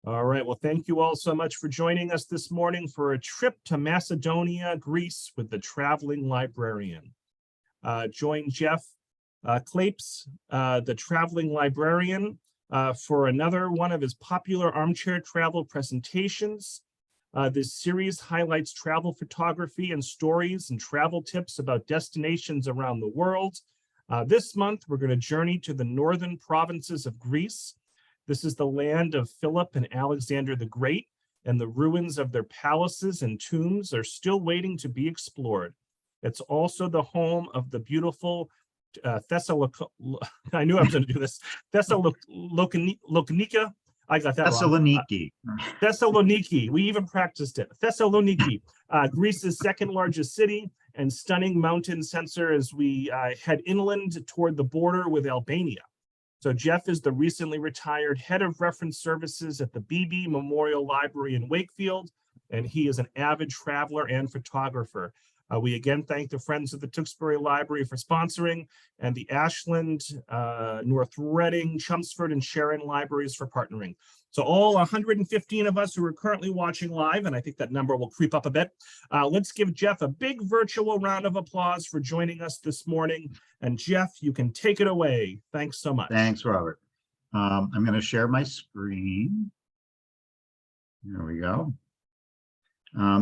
All right. Well, thank you all so much for joining us this morning for a trip to Macedonia, Greece with the Traveling Librarian. Join Jeff Klapes, the Traveling Librarian, for another one of his popular armchair travel presentations. This series highlights travel photography and stories and travel tips about destinations around the world. This month, we're going to journey to the northern provinces of Greece. This is the land of Philip and Alexander the Great, and the ruins of their palaces and tombs are still waiting to be explored. It's also the home of the beautiful I knew I was going to do this. Thessaloniki. I got that Thessaloniki. Thessaloniki. We even practiced it. Thessaloniki, Greece's second largest city and stunning mountain censer as we head inland toward the border with Albania. So Jeff is the recently retired head of reference services at the Beebe Memorial Library in Wakefield, and he is an avid traveler and photographer. We again thank the Friends of the Tewksbury Library for sponsoring, and the Ashland, North Reading, Chelmsford, and Sharon libraries for partnering. So all 115 of us who are currently watching live, and I think that number will creep up a bit, let's give Jeff a big virtual round of applause for joining us this morning. And Jeff, you can take it away. Thanks so much. Thanks, Robert. I'm going to share my screen. There we go.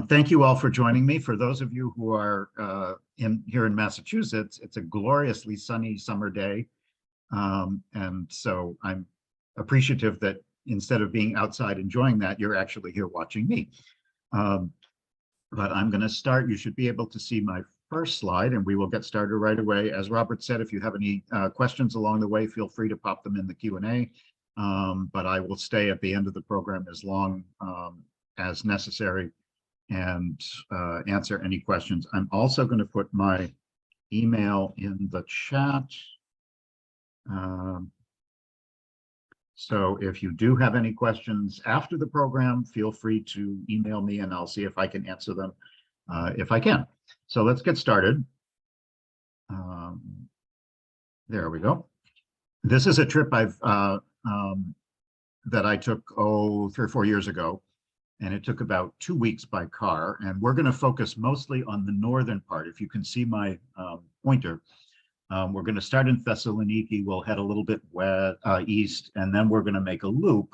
Thank you all for joining me. For those of you who are here in Massachusetts, it's a gloriously sunny summer day. And so I'm appreciative that instead of being outside enjoying that, you're actually here watching me. But I'm going to start. You should be able to see my first slide, and we will get started right away. As Robert said, if you have any questions along the way, feel free to pop them in the Q&A. But I will stay at the end of the program as long as necessary and answer any questions. I'm also going to put my email in the chat. So if you do have any questions after the program, feel free to email me and I'll see if I can answer them if I can. So let's get started. There we go. This is a trip that I took 3 or 4 years ago, and it took about 2 weeks by car. And we're going to focus mostly on the northern part. If you can see my pointer, we're going to start in Thessaloniki. We'll head a little bit east, and then we're going to make a loop,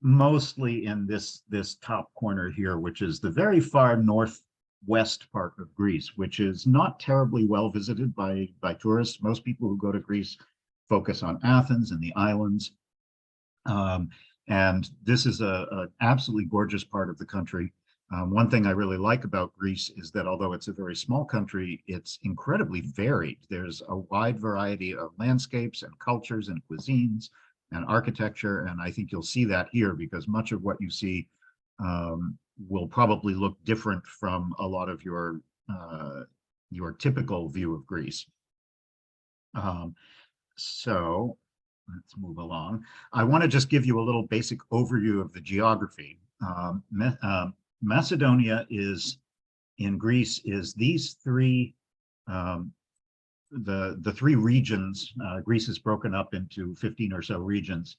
mostly in this top corner here, which is the very far northwest part of Greece, which is not terribly well visited by tourists. Most people who go to Greece focus on Athens and the islands. And this is an absolutely gorgeous part of the country. One thing I really like about Greece is that although it's a very small country, it's incredibly varied. There's a wide variety of landscapes and cultures and cuisines and architecture. And I think you'll see that here, because much of what you see will probably look different from a lot of your typical view of Greece. So let's move along. I want to just give you a little basic overview of the geography. Macedonia in Greece is these three, the three regions. Greece is broken up into 15 or so regions.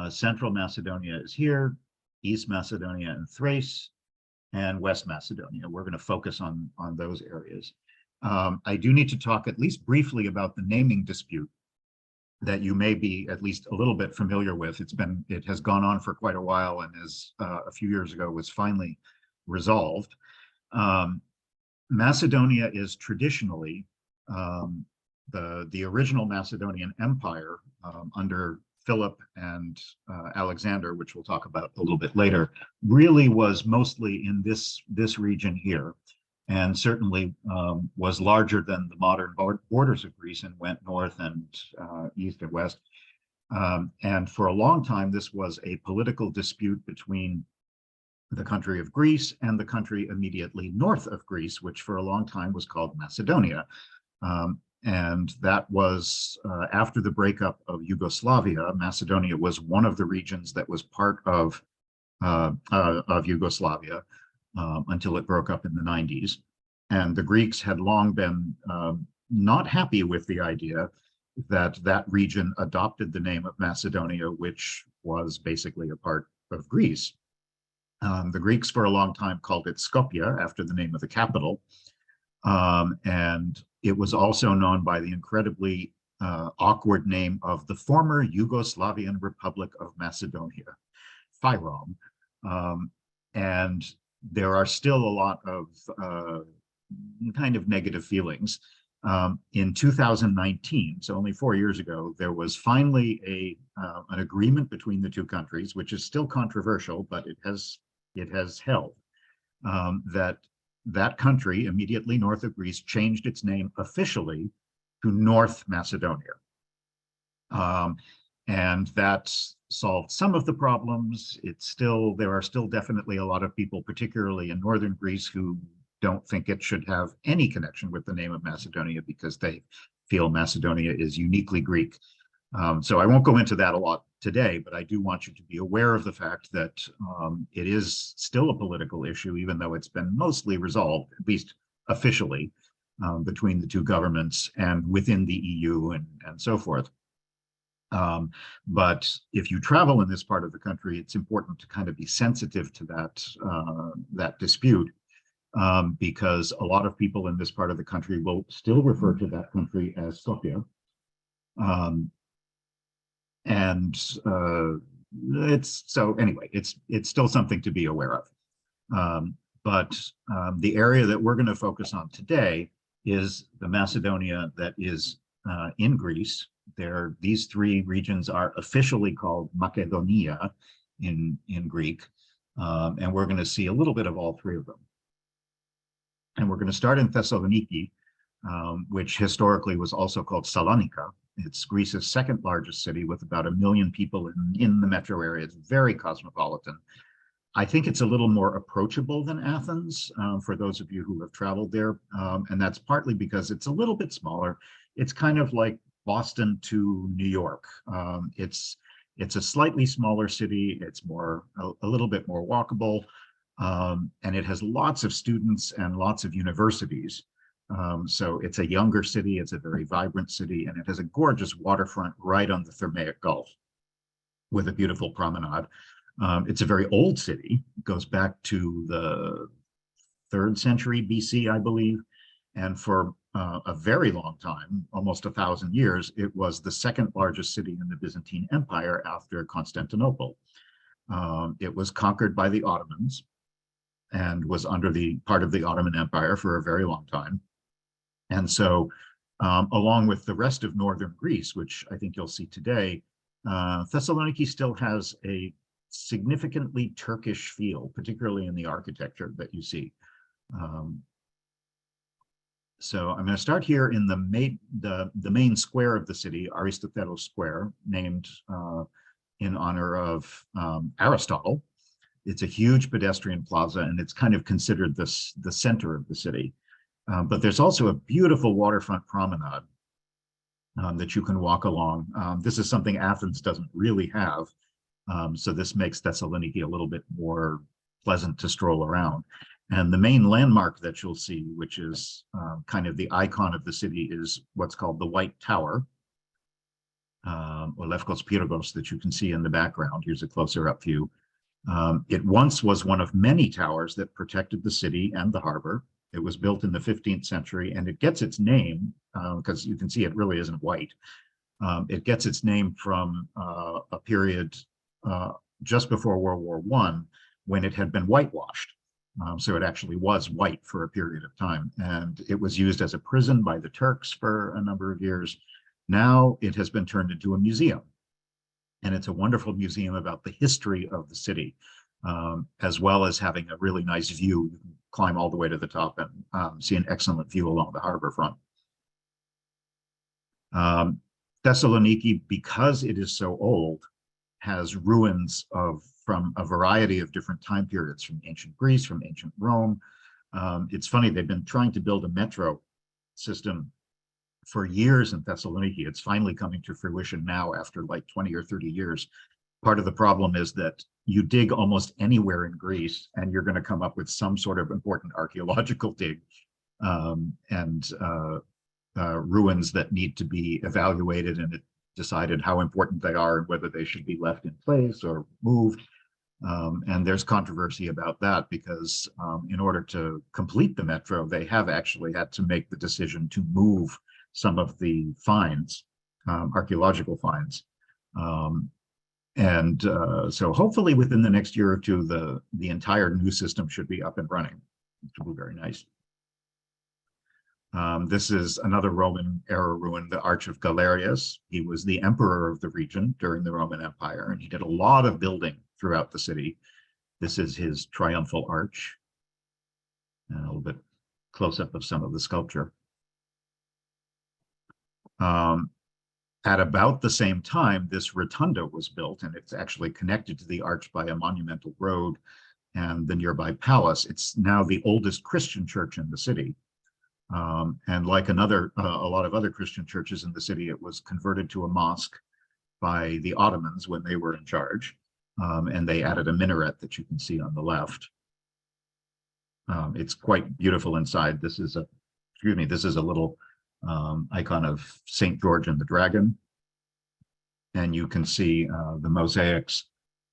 Central Macedonia is here, East Macedonia and Thrace, and West Macedonia. We're going to focus on those areas. I do need to talk at least briefly about the naming dispute that you may be at least a little bit familiar with. It has gone on for quite a while, and as a few years ago was finally resolved. Macedonia is traditionally the original Macedonian Empire under Philip and Alexander, which we'll talk about a little bit later, really was mostly in this region here, and certainly was larger than the modern borders of Greece and went north and east and west. And for a long time, this was a political dispute between the country of Greece and the country immediately north of Greece, which for a long time was called Macedonia. And that was after the breakup of Yugoslavia. Macedonia was one of the regions that was part of Yugoslavia until it broke up in the 90s. And the Greeks had long been not happy with the idea that region adopted the name of Macedonia, which was basically a part of Greece. The Greeks for a long time called it Skopje, after the name of the capital. And it was also known by the incredibly awkward name of the former Yugoslavian Republic of Macedonia, FYROM. And there are still a lot of kind of negative feelings. In 2019, so only 4 years ago, there was finally an agreement between the two countries, which is still controversial, but it has held, that country immediately north of Greece changed its name officially to North Macedonia. And that solved some of the problems. There are still definitely a lot of people, particularly in northern Greece, who don't think it should have any connection with the name of Macedonia because they feel Macedonia is uniquely Greek. So I won't go into that a lot today, but I do want you to be aware of the fact that it is still a political issue, even though it's been mostly resolved, at least officially, between the two governments and within the EU and so forth. But if you travel in this part of the country, it's important to kind of be sensitive to that dispute, because a lot of people in this part of the country will still refer to that country as Skopje. It's still something to be aware of. But the area that we're going to focus on today is the Macedonia that is in Greece. These three regions are officially called Macedonia in Greek, and we're going to see a little bit of all three of them. And we're going to start in Thessaloniki, which historically was also called Salonika. It's Greece's second largest city with about 1 million people in the metro area. It's very cosmopolitan. I think it's a little more approachable than Athens for those of you who have traveled there. And that's partly because it's a little bit smaller. It's kind of like Boston to New York. It's a slightly smaller city. It's a little bit more walkable. And it has lots of students and lots of universities. So it's a younger city, it's a very vibrant city, and it has a gorgeous waterfront right on the Thermaic Gulf with a beautiful promenade. It's a very old city. It goes back to the 3rd century BC, I believe. And for a very long time, almost 1,000 years, it was the second largest city in the Byzantine Empire after Constantinople. It was conquered by the Ottomans and was under the part of the Ottoman Empire for a very long time. And so, along with the rest of northern Greece, which I think you'll see today, Thessaloniki still has a significantly Turkish feel, particularly in the architecture that you see. So I'm going to start here in the main square of the city, Aristoteles Square, named in honor of Aristotle. It's a huge pedestrian plaza, and it's kind of considered the center of the city. But there's also a beautiful waterfront promenade that you can walk along. This is something Athens doesn't really have. So this makes Thessaloniki a little bit more pleasant to stroll around. And the main landmark that you'll see, which is kind of the icon of the city, is what's called the White Tower, or Lefkos Pyrgos, that you can see in the background. Here's a closer up view. It once was one of many towers that protected the city and the harbor. It was built in the 15th century, and it gets its name, because you can see it really isn't white. It gets its name from a period just before World War I, when it had been whitewashed. So it actually was white for a period of time, and it was used as a prison by the Turks for a number of years. Now it has been turned into a museum, and it's a wonderful museum about the history of the city, as well as having a really nice view. You can climb all the way to the top and see an excellent view along the harbor front. Thessaloniki, because it is so old, has ruins from a variety of different time periods, from ancient Greece, from ancient Rome. It's funny, they've been trying to build a metro system for years in Thessaloniki. It's finally coming to fruition now after like 20 or 30 years. Part of the problem is that you dig almost anywhere in Greece and you're going to come up with some sort of important archaeological dig. ruins that need to be evaluated, and it decided how important they are and whether they should be left in place or moved. And there's controversy about that because in order to complete the metro, they have actually had to make the decision to move some of the finds, archaeological finds. So hopefully within the next year or two, the entire new system should be up and running, which will be very nice. This is another Roman era ruin, the Arch of Galerius. He was the emperor of the region during the Roman Empire, and he did a lot of building throughout the city. This is his triumphal arch. And a little bit close-up of some of the sculpture. At about the same time, this rotunda was built, and it's actually connected to the arch by a monumental road and the nearby palace. It's now the oldest Christian church in the city. And like a lot of other Christian churches in the city, it was converted to a mosque by the Ottomans when they were in charge. And they added a minaret that you can see on the left. It's quite beautiful inside. This is a little icon of St. George and the Dragon. And you can see the mosaics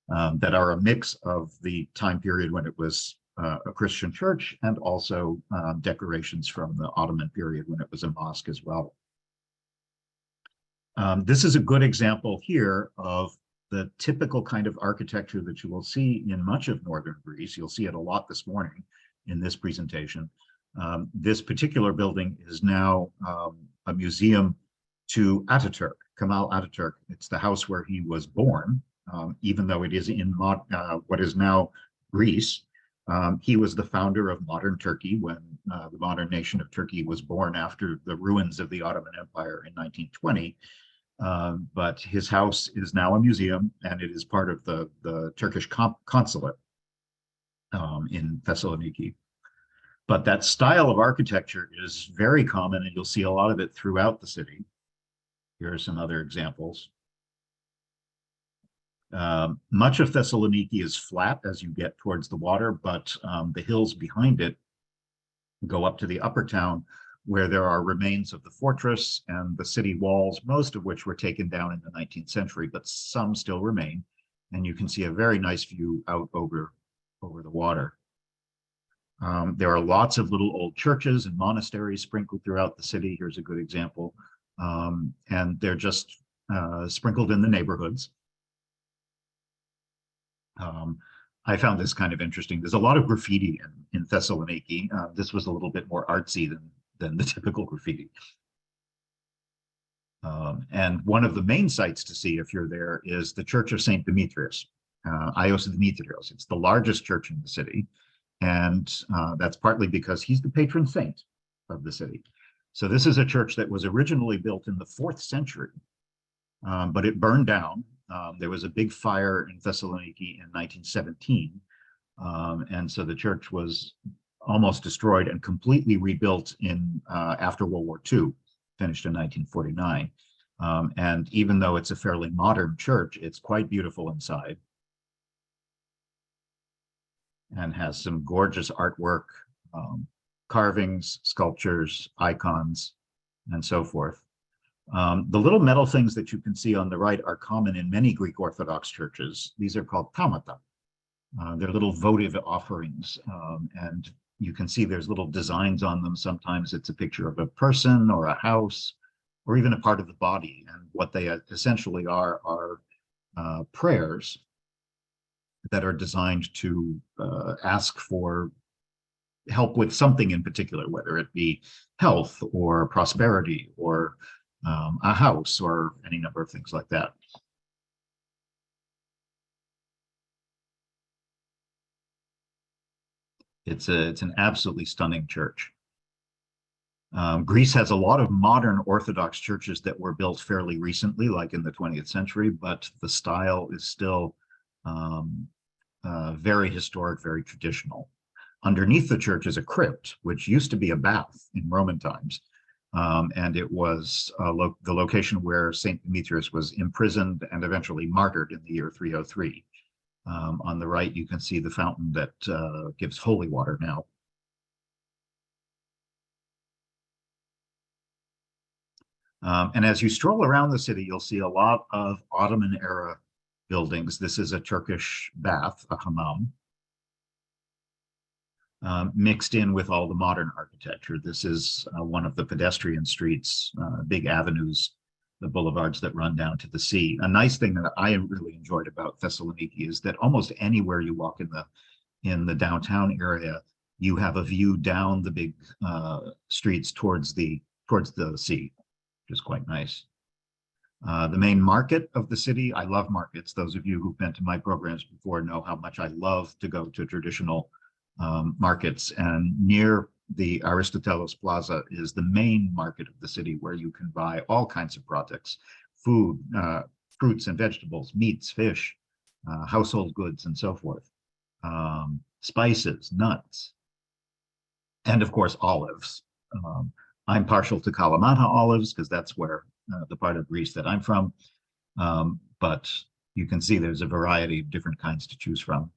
that are a mix of the time period when it was a Christian church and also decorations from the Ottoman period when it was a mosque as well. This is a good example here of the typical kind of architecture that you will see in much of northern Greece. You'll see it a lot this morning in this presentation. This particular building is now a museum to Ataturk, Kemal Ataturk. It's the house where he was born, even though it is in what is now Greece. He was the founder of modern Turkey when the modern nation of Turkey was born after the ruins of the Ottoman Empire in 1920. But his house is now a museum, and it is part of the Turkish consulate in Thessaloniki. But that style of architecture is very common, and you'll see a lot of it throughout the city. Here are some other examples. Much of Thessaloniki is flat as you get towards the water, but the hills behind it go up to the upper town, where there are remains of the fortress and the city walls, most of which were taken down in the 19th century, but some still remain. And you can see a very nice view out over the water. There are lots of little old churches and monasteries sprinkled throughout the city. Here's a good example. And they're just sprinkled in the neighborhoods. I found this kind of interesting. There's a lot of graffiti in Thessaloniki. This was a little bit more artsy than the typical graffiti. And one of the main sites to see if you're there is the Church of St. Demetrius, Ios Demetrios. It's the largest church in the city. And that's partly because he's the patron saint of the city. So this is a church that was originally built in the 4th century, but it burned down. There was a big fire in Thessaloniki in 1917. And so the church was almost destroyed and completely rebuilt after World War II, finished in 1949. And even though it's a fairly modern church, it's quite beautiful inside and has some gorgeous artwork, carvings, sculptures, icons, and so forth. The little metal things that you can see on the right are common in many Greek Orthodox churches. These are called taumata. They're little votive offerings, and you can see there's little designs on them. Sometimes it's a picture of a person or a house or even a part of the body. And what they essentially are prayers that are designed to ask for help with something in particular, whether it be health or prosperity or a house or any number of things like that. It's an absolutely stunning church. Greece has a lot of modern Orthodox churches that were built fairly recently, like in the 20th century, but the style is still very historic, very traditional. Underneath the church is a crypt, which used to be a bath in Roman times. And it was the location where St. Demetrius was imprisoned and eventually martyred in the year 303. On the right, you can see the fountain that gives holy water now. And as you stroll around the city, you'll see a lot of Ottoman era buildings. This is a Turkish bath, a hammam, mixed in with all the modern architecture. This is one of the pedestrian streets, big avenues, the boulevards that run down to the sea. A nice thing that I really enjoyed about Thessaloniki is that almost anywhere you walk in the downtown area, you have a view down the big streets towards the sea, which is quite nice. The main market of the city, I love markets. Those of you who've been to my programs before know how much I love to go to traditional markets. And near the Aristoteles Plaza is the main market of the city, where you can buy all kinds of products, food, fruits and vegetables, meats, fish, household goods, and so forth. Spices, nuts, and of course, olives. I'm partial to Kalamata olives because that's where the part of Greece that I'm from. But you can see there's a variety of different kinds to choose from.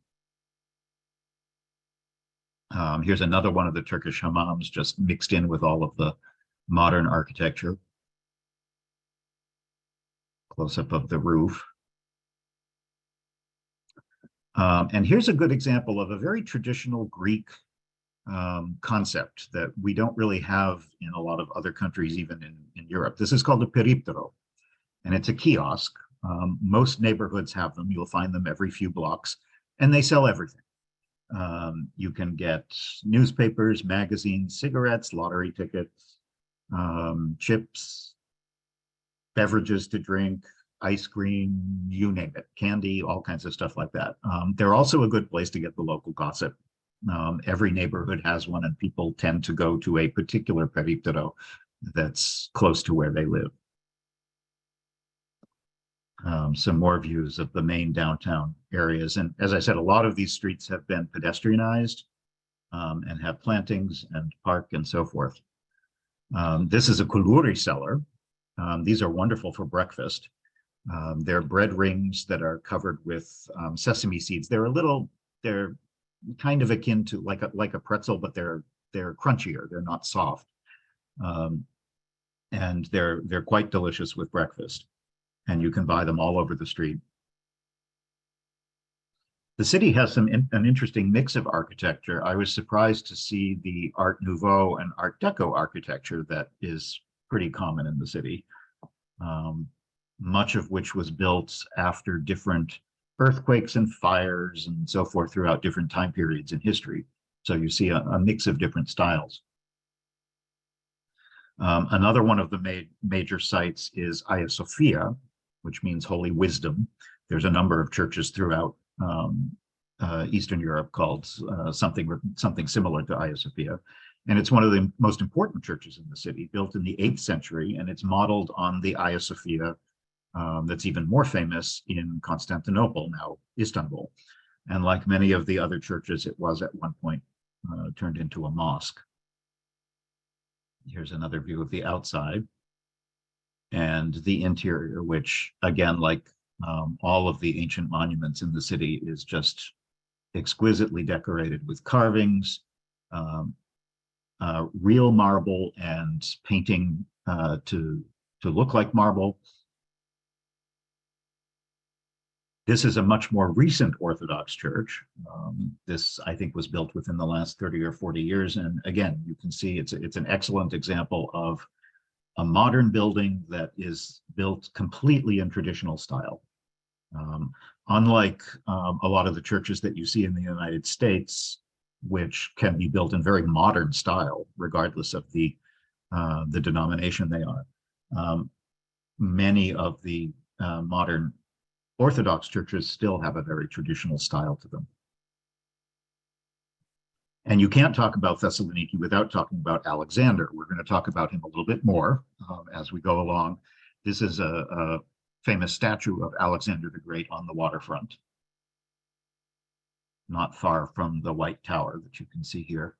Here's another one of the Turkish hammams, just mixed in with all of the modern architecture. Close-up of the roof. And here's a good example of a very traditional Greek concept that we don't really have in a lot of other countries, even in Europe. This is called a periptero, and it's a kiosk. Most neighborhoods have them. You'll find them every few blocks, and they sell everything. You can get newspapers, magazines, cigarettes, lottery tickets, chips, beverages to drink, ice cream, you name it, candy, all kinds of stuff like that. They're also a good place to get the local gossip. Every neighborhood has one, and people tend to go to a particular periptero that's close to where they live. Some more views of the main downtown areas. And as I said, a lot of these streets have been pedestrianized and have plantings and park and so forth. This is a kuluri cellar. These are wonderful for breakfast. They're bread rings that are covered with sesame seeds. They're kind of akin to like a pretzel, but they're crunchier. They're not soft. And they're quite delicious with breakfast. And you can buy them all over the street. The city has an interesting mix of architecture. I was surprised to see the Art Nouveau and Art Deco architecture that is pretty common in the city, much of which was built after different earthquakes and fires and so forth throughout different time periods in history. So you see a mix of different styles. Another one of the major sites is Hagia Sophia, which means holy wisdom. There's a number of churches throughout Eastern Europe called something similar to Hagia Sophia. And it's one of the most important churches in the city, built in the 8th century, and it's modeled on the Hagia Sophia that's even more famous in Constantinople, now Istanbul. And like many of the other churches, it was at one point turned into a mosque. Here's another view of the outside. And the interior, which again, like all of the ancient monuments in the city, is just exquisitely decorated with carvings, real marble, and painting to look like marble. This is a much more recent Orthodox church. This, I think, was built within the last 30 or 40 years. And again, you can see it's an excellent example of a modern building that is built completely in traditional style. Unlike a lot of the churches that you see in the United States, which can be built in very modern style, regardless of the denomination they are. Many of the modern Orthodox churches still have a very traditional style to them. And you can't talk about Thessaloniki without talking about Alexander. We're going to talk about him a little bit more as we go along. This is a famous statue of Alexander the Great on the waterfront, not far from the White Tower that you can see here.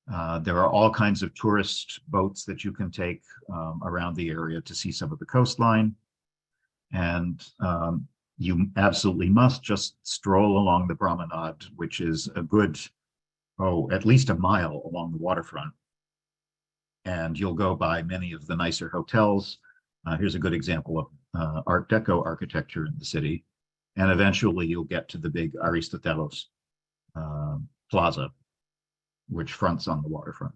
There are all kinds of tourist boats that you can take around the area to see some of the coastline. And you absolutely must just stroll along the promenade, which is a good, at least a mile along the waterfront. and you'll go by many of the nicer hotels. Here's a good example of Art Deco architecture in the city. And eventually you'll get to the big Aristoteles Plaza, which fronts on the waterfront.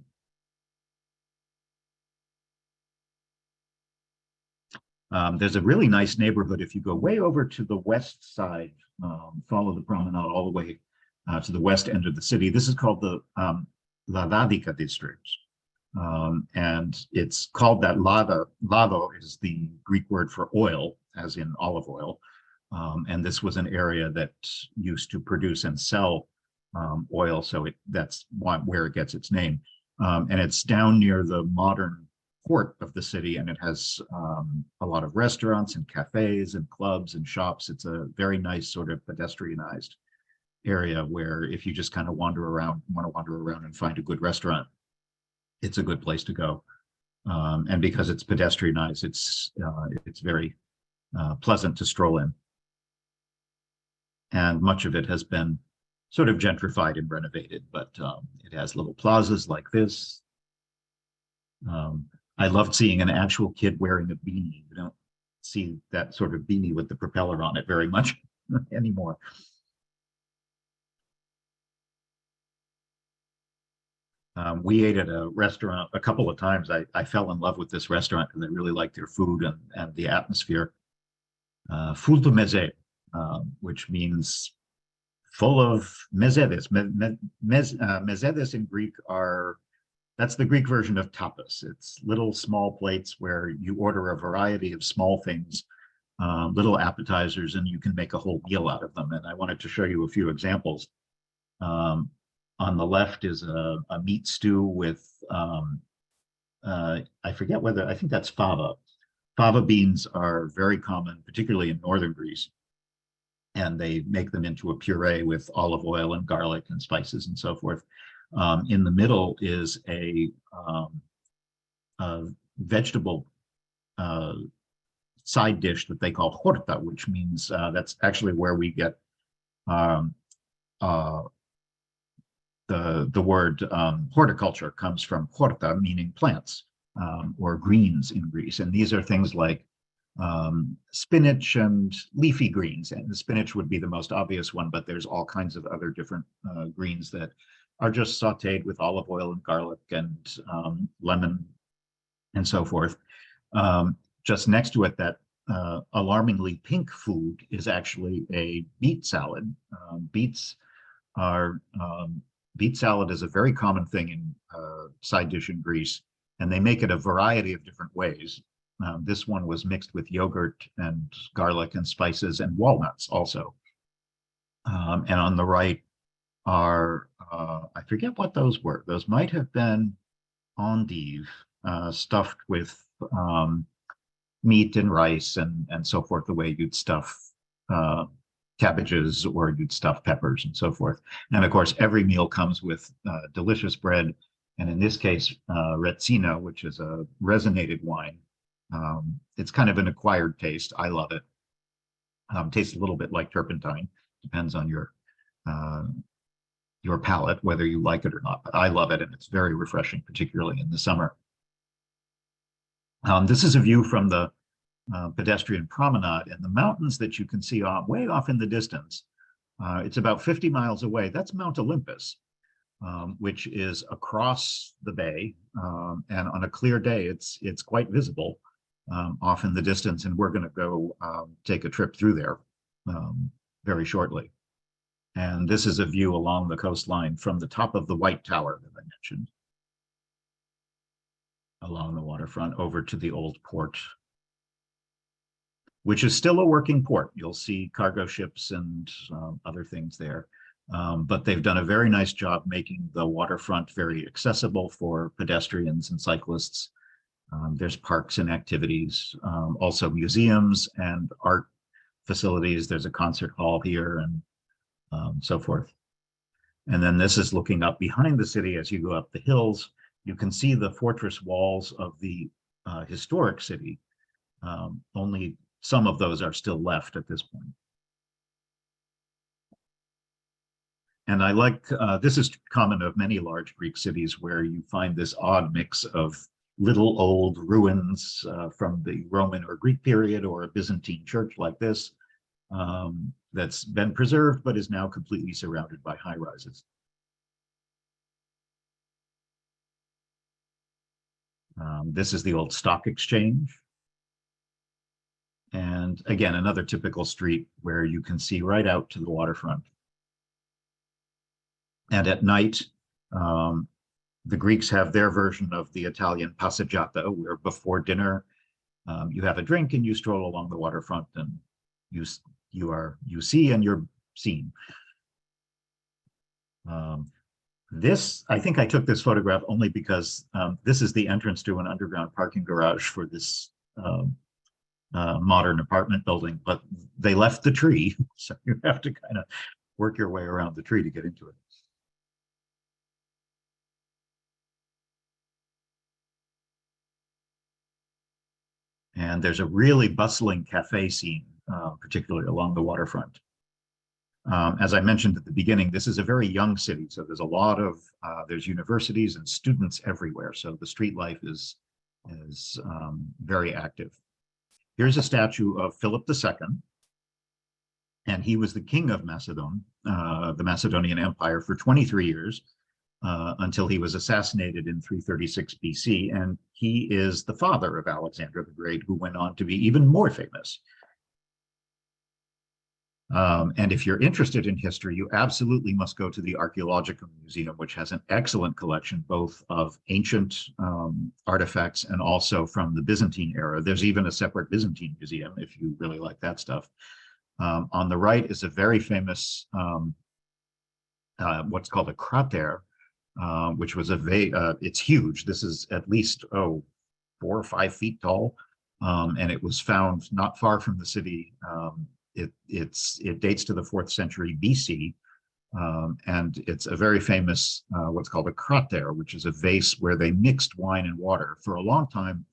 There's a really nice neighborhood if you go way over to the west side, follow the promenade all the way to the west end of the city. This is called the Lavadica district. And it's called that. Lavo is the Greek word for oil, as in olive oil. And this was an area that used to produce and sell oil, so that's where it gets its name. And it's down near the modern port of the city, and it has a lot of restaurants and cafes and clubs and shops. It's a very nice sort of pedestrianized area where if you just kind of want to wander around and find a good restaurant, it's a good place to go. And because it's pedestrianized, it's very pleasant to stroll in. And much of it has been sort of gentrified and renovated, but it has little plazas like this. I loved seeing an actual kid wearing a beanie. You don't see that sort of beanie with the propeller on it very much anymore. We ate at a restaurant a couple of times. I fell in love with this restaurant because I really liked their food and the atmosphere. Full to meze, which means full of mezedes. Mezedes in Greek that's the Greek version of tapas. It's little small plates where you order a variety of small things, little appetizers, and you can make a whole meal out of them. And I wanted to show you a few examples. On the left is a meat stew with, I forget whether, I think that's fava. Fava beans are very common, particularly in northern Greece. And they make them into a puree with olive oil and garlic and spices and so forth. In the middle is a vegetable side dish that they call horta, which means that's actually where we get the word horticulture comes from horta, meaning plants or greens in Greece. And these are things like spinach and leafy greens. And the spinach would be the most obvious one, but there's all kinds of other different greens that are just sauteed with olive oil and garlic and lemon and so forth. Just next to it, that alarmingly pink food is actually a beet salad. Beet salad is a very common thing in side dish in Greece, and they make it a variety of different ways. This one was mixed with yogurt and garlic and spices and walnuts also. And on the right are, I forget what those were. Those might have been endive, stuffed with meat and rice and so forth, the way you'd stuff cabbages or you'd stuff peppers and so forth. And of course, every meal comes with delicious bread. And in this case, Retsina, which is a resinated wine. It's kind of an acquired taste. I love it. Tastes a little bit like turpentine. Depends on your palate, whether you like it or not. But I love it, and it's very refreshing, particularly in the summer. This is a view from the pedestrian promenade, and the mountains that you can see way off in the distance. It's about 50 miles away. That's Mount Olympus, which is across the bay, and on a clear day, it's quite visible off in the distance. And we're going to go take a trip through there very shortly. And this is a view along the coastline from the top of the White Tower that I mentioned, along the waterfront over to the old port, which is still a working port. You'll see cargo ships and other things there. But they've done a very nice job making the waterfront very accessible for pedestrians and cyclists. There's parks and activities, also museums and art facilities. There's a concert hall here and so forth. And then this is looking up behind the city as you go up the hills. You can see the fortress walls of the historic city. Only some of those are still left at this point. And I like, this is common of many large Greek cities where you find this odd mix of little old ruins from the Roman or Greek period, or a Byzantine church like this that's been preserved but is now completely surrounded by high rises. This is the old stock exchange. And again, another typical street where you can see right out to the waterfront. And at night, the Greeks have their version of the Italian passeggiata, where before dinner, you have a drink and you stroll along the waterfront, and you see and you're seen. This, I think I took this photograph only because this is the entrance to an underground parking garage for this modern apartment building, but they left the tree, so you have to kind of work your way around the tree to get into it. And there's a really bustling cafe scene, particularly along the waterfront. As I mentioned at the beginning, this is a very young city, so there's a lot of, there's universities and students everywhere, so the street life is very active. Here's a statue of Philip II, and he was the king of Macedon, the Macedonian Empire, for 23 years, until he was assassinated in 336 BC, and he is the father of Alexander the Great, who went on to be even more famous. And if you're interested in history, you absolutely must go to the Archaeological Museum, which has an excellent collection both of ancient artifacts and also from the Byzantine era. There's even a separate Byzantine museum if you really like that stuff. On the right is a very famous, what's called a crater, which was it's huge. This is at least, 4 or 5 feet tall. And it was found not far from the city. It dates to the 4th century BC, and it's a very famous what's called a crater, which is a vase where they mixed wine and water. For a long time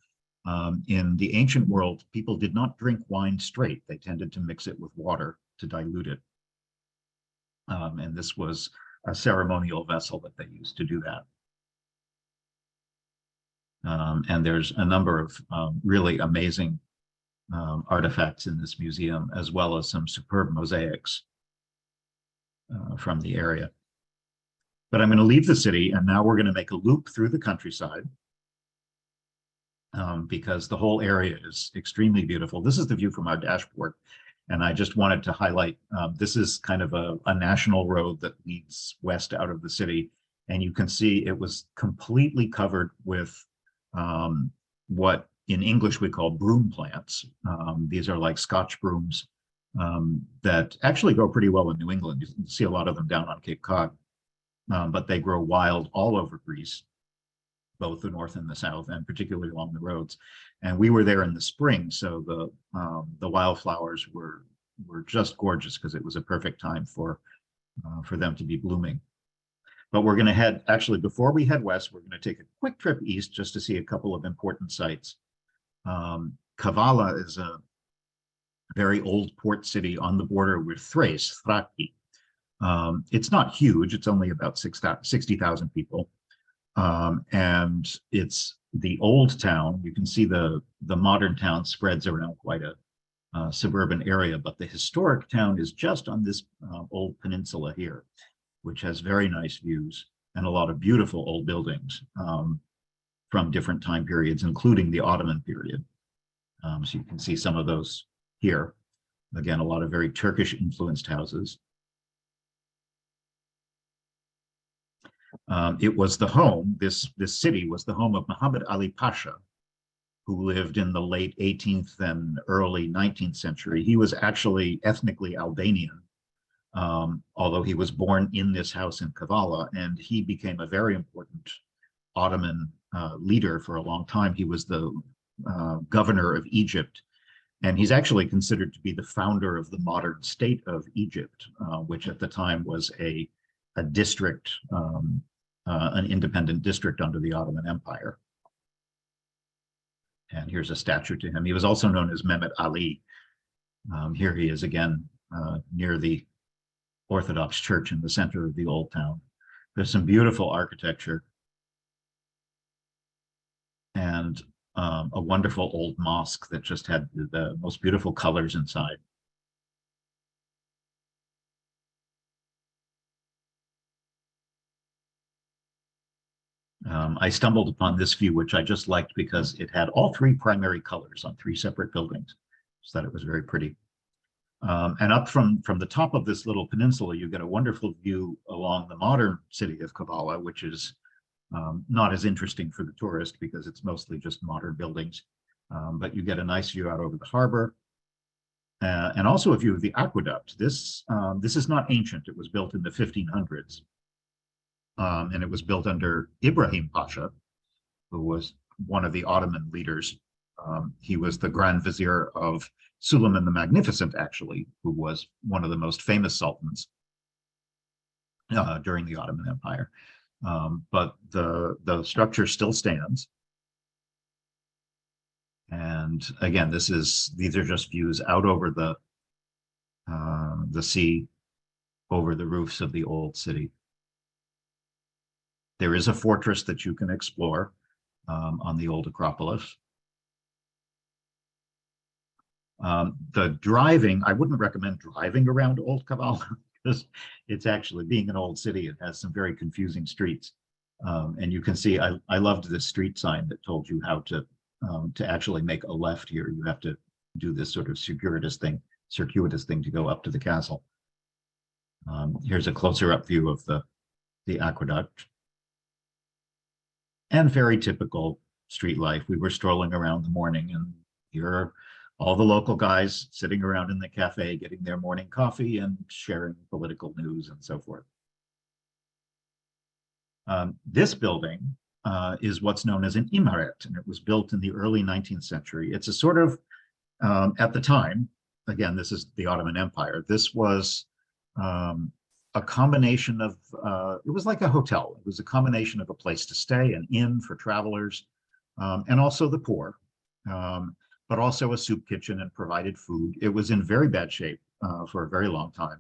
in the ancient world, people did not drink wine straight. They tended to mix it with water to dilute it. And this was a ceremonial vessel that they used to do that. And there's a number of really amazing artifacts in this museum, as well as some superb mosaics from the area. But I'm going to leave the city, and now we're going to make a loop through the countryside because the whole area is extremely beautiful. This is the view from our dashboard, and I just wanted to highlight, this is kind of a national road that leads west out of the city, and you can see it was completely covered with what in English we call broom plants. These are like Scotch brooms that actually grow pretty well in New England. You can see a lot of them down on Cape Cod, but they grow wild all over Greece, both the north and the south, and particularly along the roads. And we were there in the spring, so the wildflowers were just gorgeous because it was a perfect time for them to be blooming. But we're going to head, actually, before we head west, we're going to take a quick trip east just to see a couple of important sites. Kavala is a very old port city on the border with Thrace, Thraki. It's not huge, it's only about 60,000 people. And it's the old town. You can see the modern town spreads around quite a suburban area, but the historic town is just on this old peninsula here, which has very nice views and a lot of beautiful old buildings from different time periods, including the Ottoman period. So you can see some of those here. Again, a lot of very Turkish influenced houses. It was the home, this city was the home of Muhammad Ali Pasha, who lived in the late 18th and early 19th century. He was actually ethnically Albanian, although he was born in this house in Kavala, and he became a very important Ottoman leader for a long time. He was the governor of Egypt, and he's actually considered to be the founder of the modern state of Egypt, which at the time was a district, an independent district under the Ottoman Empire. And here's a statue to him. He was also known as Mehmet Ali. Here he is again near the Orthodox Church in the center of the old town. There's some beautiful architecture. And and a wonderful old mosque that just had the most beautiful colors inside. I stumbled upon this view, which I just liked because it had all three primary colors on three separate buildings. So that it was very pretty. And up from the top of this little peninsula, you get a wonderful view along the modern city of Kavala, which is not as interesting for the tourist because it's mostly just modern buildings. But you get a nice view out over the harbor. And also a view of the aqueduct. This is not ancient. It was built in the 1500s. And it was built under Ibrahim Pasha, who was one of the Ottoman leaders. He was the Grand Vizier of Suleiman the Magnificent, actually, who was one of the most famous sultans during the Ottoman Empire. But the structure still stands. And again, these are just views out over the sea, over the roofs of the old city. There is a fortress that you can explore on the old Acropolis. The driving, I wouldn't recommend driving around Old Kavala because it's actually, being an old city, it has some very confusing streets. And you can see, I loved this street sign that told you how to actually make a left here. You have to do this sort of circuitous thing to go up to the castle. Here's a closer up view of the aqueduct. And very typical street life. We were strolling around the morning, and here are all the local guys sitting around in the cafe getting their morning coffee and sharing political news and so forth. This building is what's known as an imaret, and it was built in the early 19th century. It's a sort of, at the time, again, this is the Ottoman Empire, this was a combination of, it was like a hotel. It was a combination of a place to stay, an inn for travelers, and also the poor, but also a soup kitchen and provided food. It was in very bad shape for a very long time,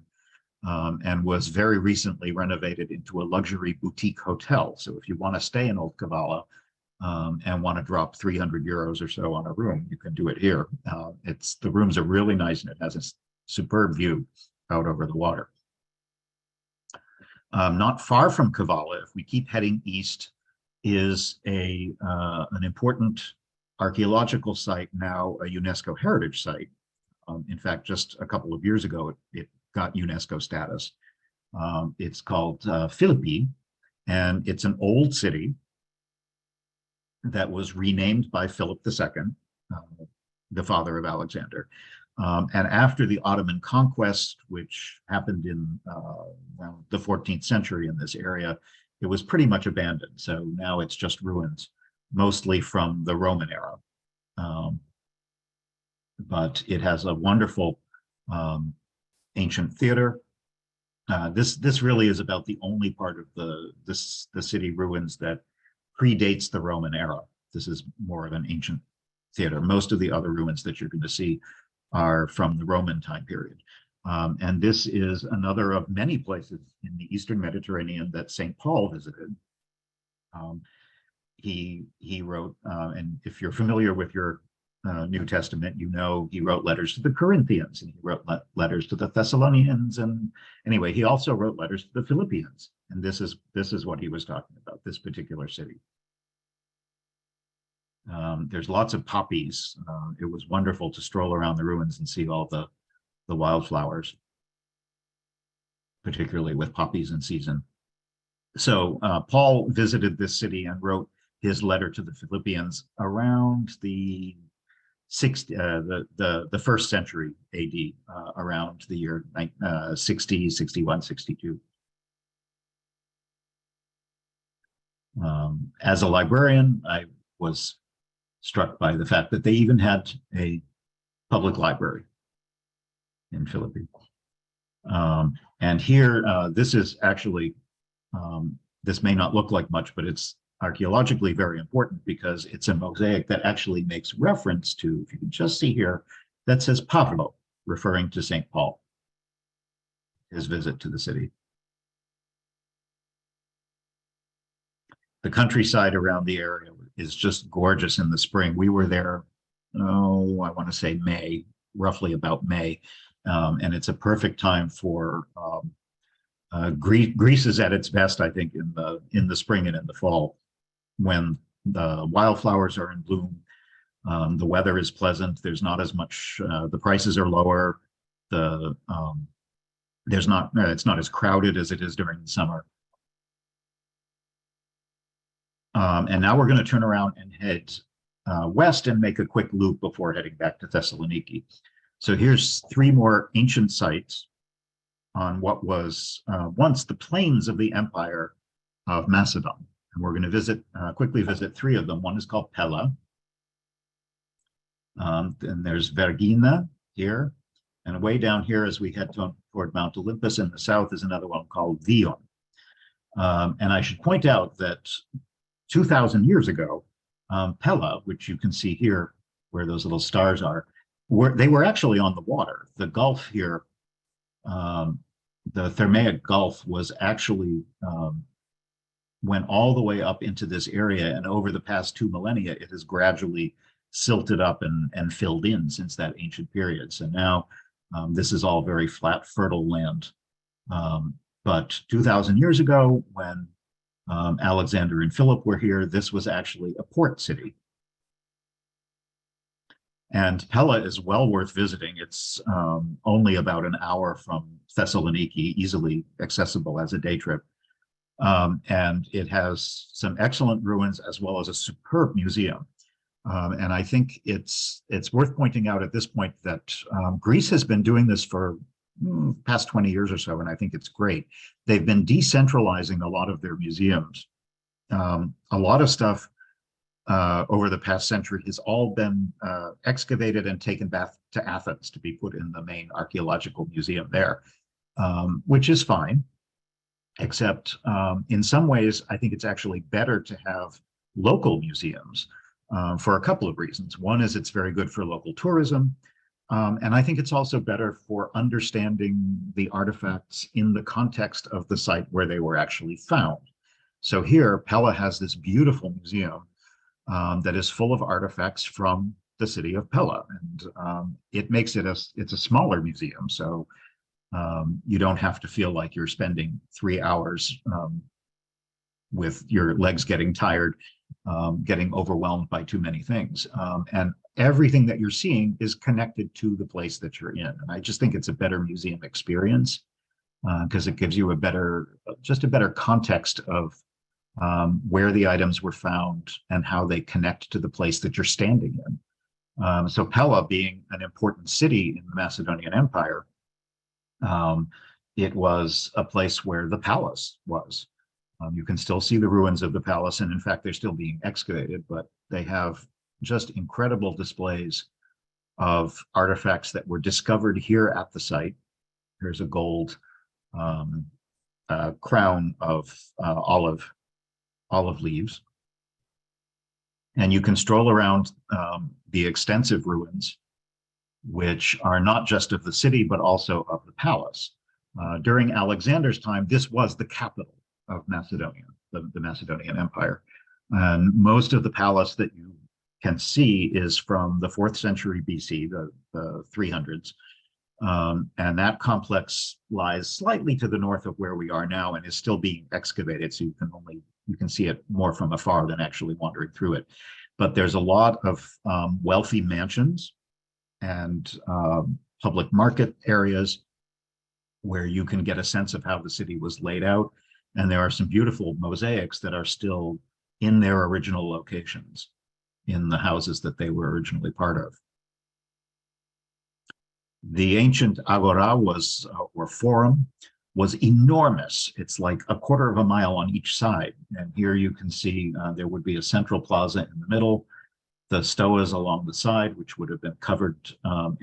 and was very recently renovated into a luxury boutique hotel. So if you want to stay in Old Kavala and want to drop 300 euros or so on a room, you can do it here. The rooms are really nice, and it has a superb view out over the water. Not far from Kavala, if we keep heading east, is an important archaeological site, now a UNESCO heritage site. In fact, just a couple of years ago, it got UNESCO status. It's called Philippi, and it's an old city that was renamed by Philip II, the father of Alexander. And after the Ottoman conquest, which happened in the 14th century in this area, it was pretty much abandoned. So now it's just ruins, mostly from the Roman era. But it has a wonderful ancient theater. This really is about the only part of the city ruins that predates the Roman era. This is more of an ancient theater. Most of the other ruins that you're going to see are from the Roman time period. And this is another of many places in the Eastern Mediterranean that St. Paul visited. He wrote, and if you're familiar with your New Testament, you know he wrote letters to the Corinthians, and he wrote letters to the Thessalonians, and anyway, he also wrote letters to the Philippians. And this is what he was talking about, this particular city. There's lots of poppies. It was wonderful to stroll around the ruins and see all the wildflowers, particularly with poppies in season. So Paul visited this city and wrote his letter to the Philippians around the first century AD, around the year 60, 61, 62. As a librarian, I was struck by the fact that they even had a public library in Philippi. And here, this is actually, this may not look like much, but it's archaeologically very important because it's a mosaic that actually makes reference to, if you can just see here, that says Pavlo, referring to St. Paul, his visit to the city. The countryside around the area is just gorgeous in the spring. We were there, oh, I want to say May, roughly about May. And it's a perfect time for Greece is at its best, I think, in the spring and in the fall, when the wildflowers are in bloom. The weather is pleasant. There's not as much. The prices are lower. It's not as crowded as it is during the summer. And now we're going to turn around and head west and make a quick loop before heading back to Thessaloniki. So here's 3 more ancient sites on what was once the plains of the Empire of Macedon. And we're going to quickly visit 3 of them. One is called Pella. Then there's Vergina here. And way down here as we head toward Mount Olympus in the south is another one called Dion. And I should point out that 2,000 years ago, Pella, which you can see here where those little stars are, they were actually on the water. The Gulf here, the Thermaic Gulf was actually went all the way up into this area, and over the past 2 millennia, it has gradually silted up and filled in since that ancient period. So now this is all very flat, fertile land. But 2,000 years ago, when Alexander and Philip were here, this was actually a port city. And Pella is well worth visiting. It's only about an hour from Thessaloniki, easily accessible as a day trip. And it has some excellent ruins as well as a superb museum. And I think it's worth pointing out at this point that Greece has been doing this for past 20 years or so, and I think it's great. They've been decentralizing a lot of their museums. A lot of stuff over the past century has all been excavated and taken back to Athens to be put in the main archaeological museum there, which is fine, except in some ways, I think it's actually better to have local museums for a couple of reasons. One is it's very good for local tourism, and I think it's also better for understanding the artifacts in the context of the site where they were actually found. So here, Pella has this beautiful museum that is full of artifacts from the city of Pella, and it makes it it's a smaller museum, so you don't have to feel like you're spending 3 hours with your legs getting tired, getting overwhelmed by too many things. And everything that you're seeing is connected to the place that you're in. And I just think it's a better museum experience because it gives you just a better context of where the items were found and how they connect to the place that you're standing in. So Pella, being an important city in the Macedonian Empire, it was a place where the palace was. You can still see the ruins of the palace, and in fact, they're still being excavated, but they have just incredible displays of artifacts that were discovered here at the site. Here's a gold crown of olive leaves. And you can stroll around the extensive ruins, which are not just of the city, but also of the palace. During Alexander's time, this was the capital of Macedonia, the Macedonian Empire. And most of the palace that you can see is from the 4th century BC, the 300s. And that complex lies slightly to the north of where we are now and is still being excavated. So you can see it more from afar than actually wandering through it. But there's a lot of wealthy mansions and public market areas where you can get a sense of how the city was laid out. And there are some beautiful mosaics that are still in their original locations in the houses that they were originally part of. The ancient agora or forum was enormous. It's like a quarter of a mile on each side. And here you can see there would be a central plaza in the middle, the stoas along the side, which would have been covered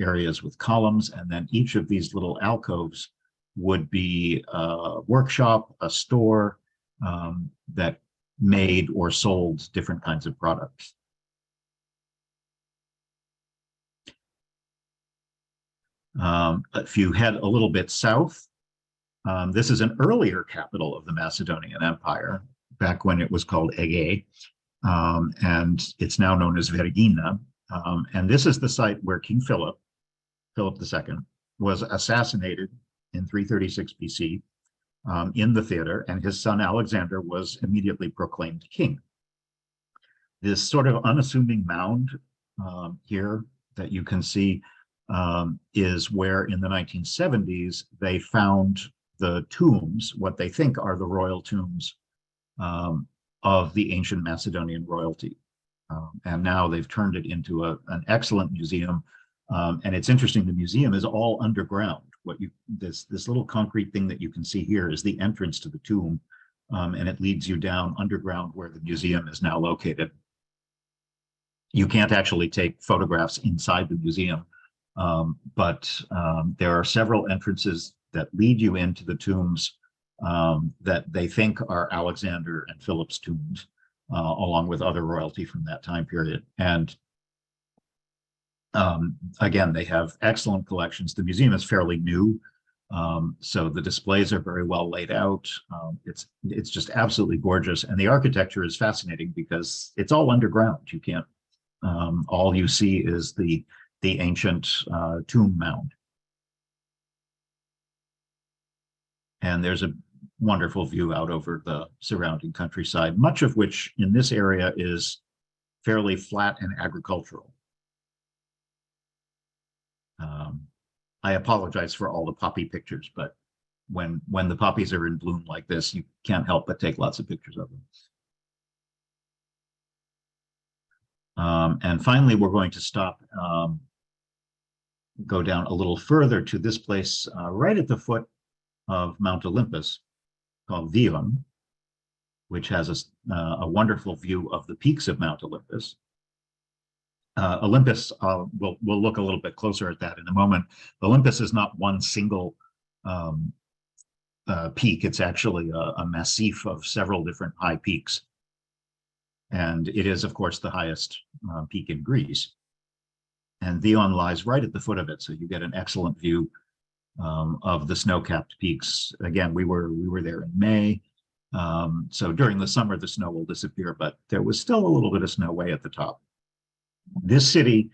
areas with columns. And then each of these little alcoves would be a workshop, a store that made or sold different kinds of products. If you head a little bit south, this is an earlier capital of the Macedonian Empire, back when it was called Ege. and it's now known as Vergina. And this is the site where King Philip II, was assassinated in 336 BC in the theater, and his son Alexander was immediately proclaimed king. This sort of unassuming mound here that you can see is where in the 1970s they found the tombs, what they think are the royal tombs of the ancient Macedonian royalty. And now they've turned it into an excellent museum. And it's interesting, the museum is all underground. This little concrete thing that you can see here is the entrance to the tomb, and it leads you down underground where the museum is now located. You can't actually take photographs inside the museum, but there are several entrances that lead you into the tombs that they think are Alexander and Philip's tombs, along with other royalty from that time period. And again, they have excellent collections. The museum is fairly new, so the displays are very well laid out. It's just absolutely gorgeous, and the architecture is fascinating because it's all underground. You can't. All you see is the ancient tomb mound, and there's a wonderful view out over the surrounding countryside, much of which in this area is fairly flat and agricultural. I apologize for all the poppy pictures, but when the poppies are in bloom like this, you can't help but take lots of pictures of them. And finally, we're going to stop, go down a little further to this place right at the foot of Mount Olympus, called Vion, which has a wonderful view of the peaks of Mount Olympus. Olympus, we'll look a little bit closer at that in a moment. Olympus is not one single peak. It's actually a massif of several different high peaks. And it is, of course, the highest peak in Greece. And Vion lies right at the foot of it, so you get an excellent view of the snow-capped peaks. Again, we were there in May, so during the summer the snow will disappear, but there was still a little bit of snow way at the top. This city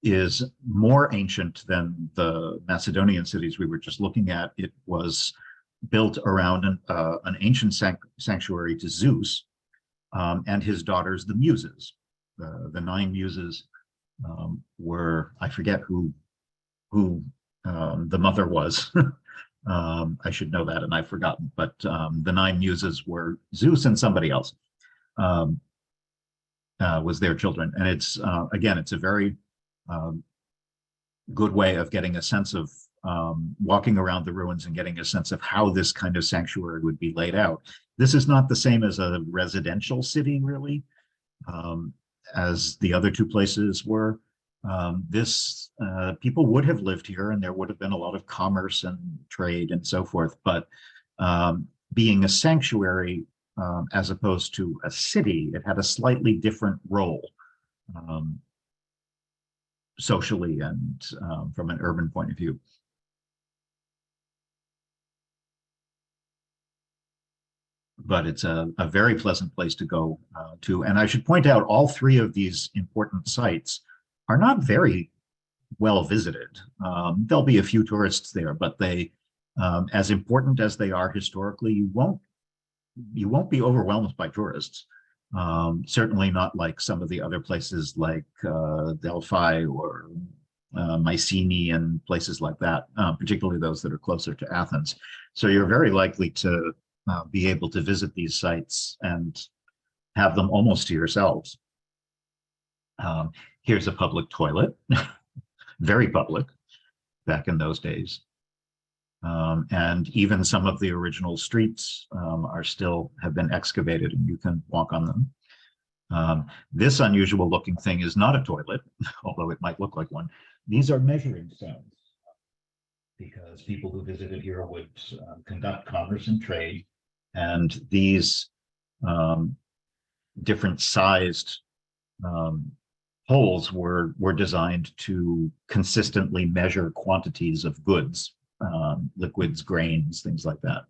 is more ancient than the Macedonian cities we were just looking at. It was built around an ancient sanctuary to Zeus and his daughters, the Muses. The 9 Muses were, I forget who the mother was. I should know that, and I've forgotten. But the 9 Muses were Zeus and somebody else. Was their children, and it's again, it's a very good way of getting a sense of walking around the ruins and getting a sense of how this kind of sanctuary would be laid out. This is not the same as a residential city, really, as the other 2 places were. People would have lived here, and there would have been a lot of commerce and trade and so forth. But being a sanctuary, as opposed to a city, it had a slightly different role socially and from an urban point of view. But it's a very pleasant place to go to. And I should point out, all 3 of these important sites are not very well visited. There'll be a few tourists there, but they, as important as they are historically, you won't be overwhelmed by tourists. Certainly not like some of the other places like Delphi or Mycenae and places like that, particularly those that are closer to Athens. So you're very likely to be able to visit these sites and have them almost to yourselves. Here's a public toilet, very public back in those days. And even some of the original streets have been excavated, and you can walk on them. This unusual looking thing is not a toilet, although it might look like one. These are measuring stones, because people who visited here would conduct commerce and trade, and these different sized holes were designed to consistently measure quantities of goods. Liquids, grains, things like that.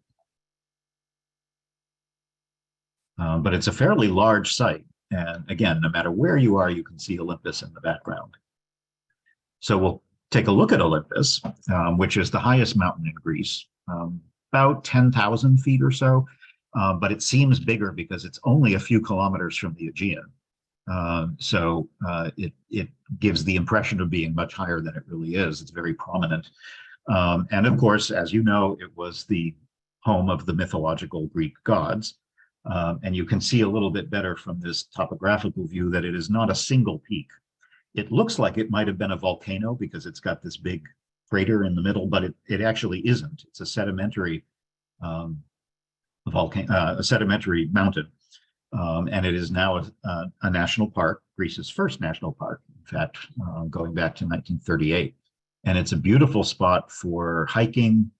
But it's a fairly large site. And again, no matter where you are, you can see Olympus in the background. So we'll take a look at Olympus, which is the highest mountain in Greece, about 10,000 feet or so. But it seems bigger because it's only a few kilometers from the Aegean. So it gives the impression of being much higher than it really is. It's very prominent. And of course, as you know, it was the home of the mythological Greek gods. And you can see a little bit better from this topographical view that it is not a single peak. It looks like it might have been a volcano because it's got this big crater in the middle, but it actually isn't. It's a sedimentary a sedimentary mountain. And it is now a national park, Greece's first national park, in fact, going back to 1938. And it's a beautiful spot for hiking,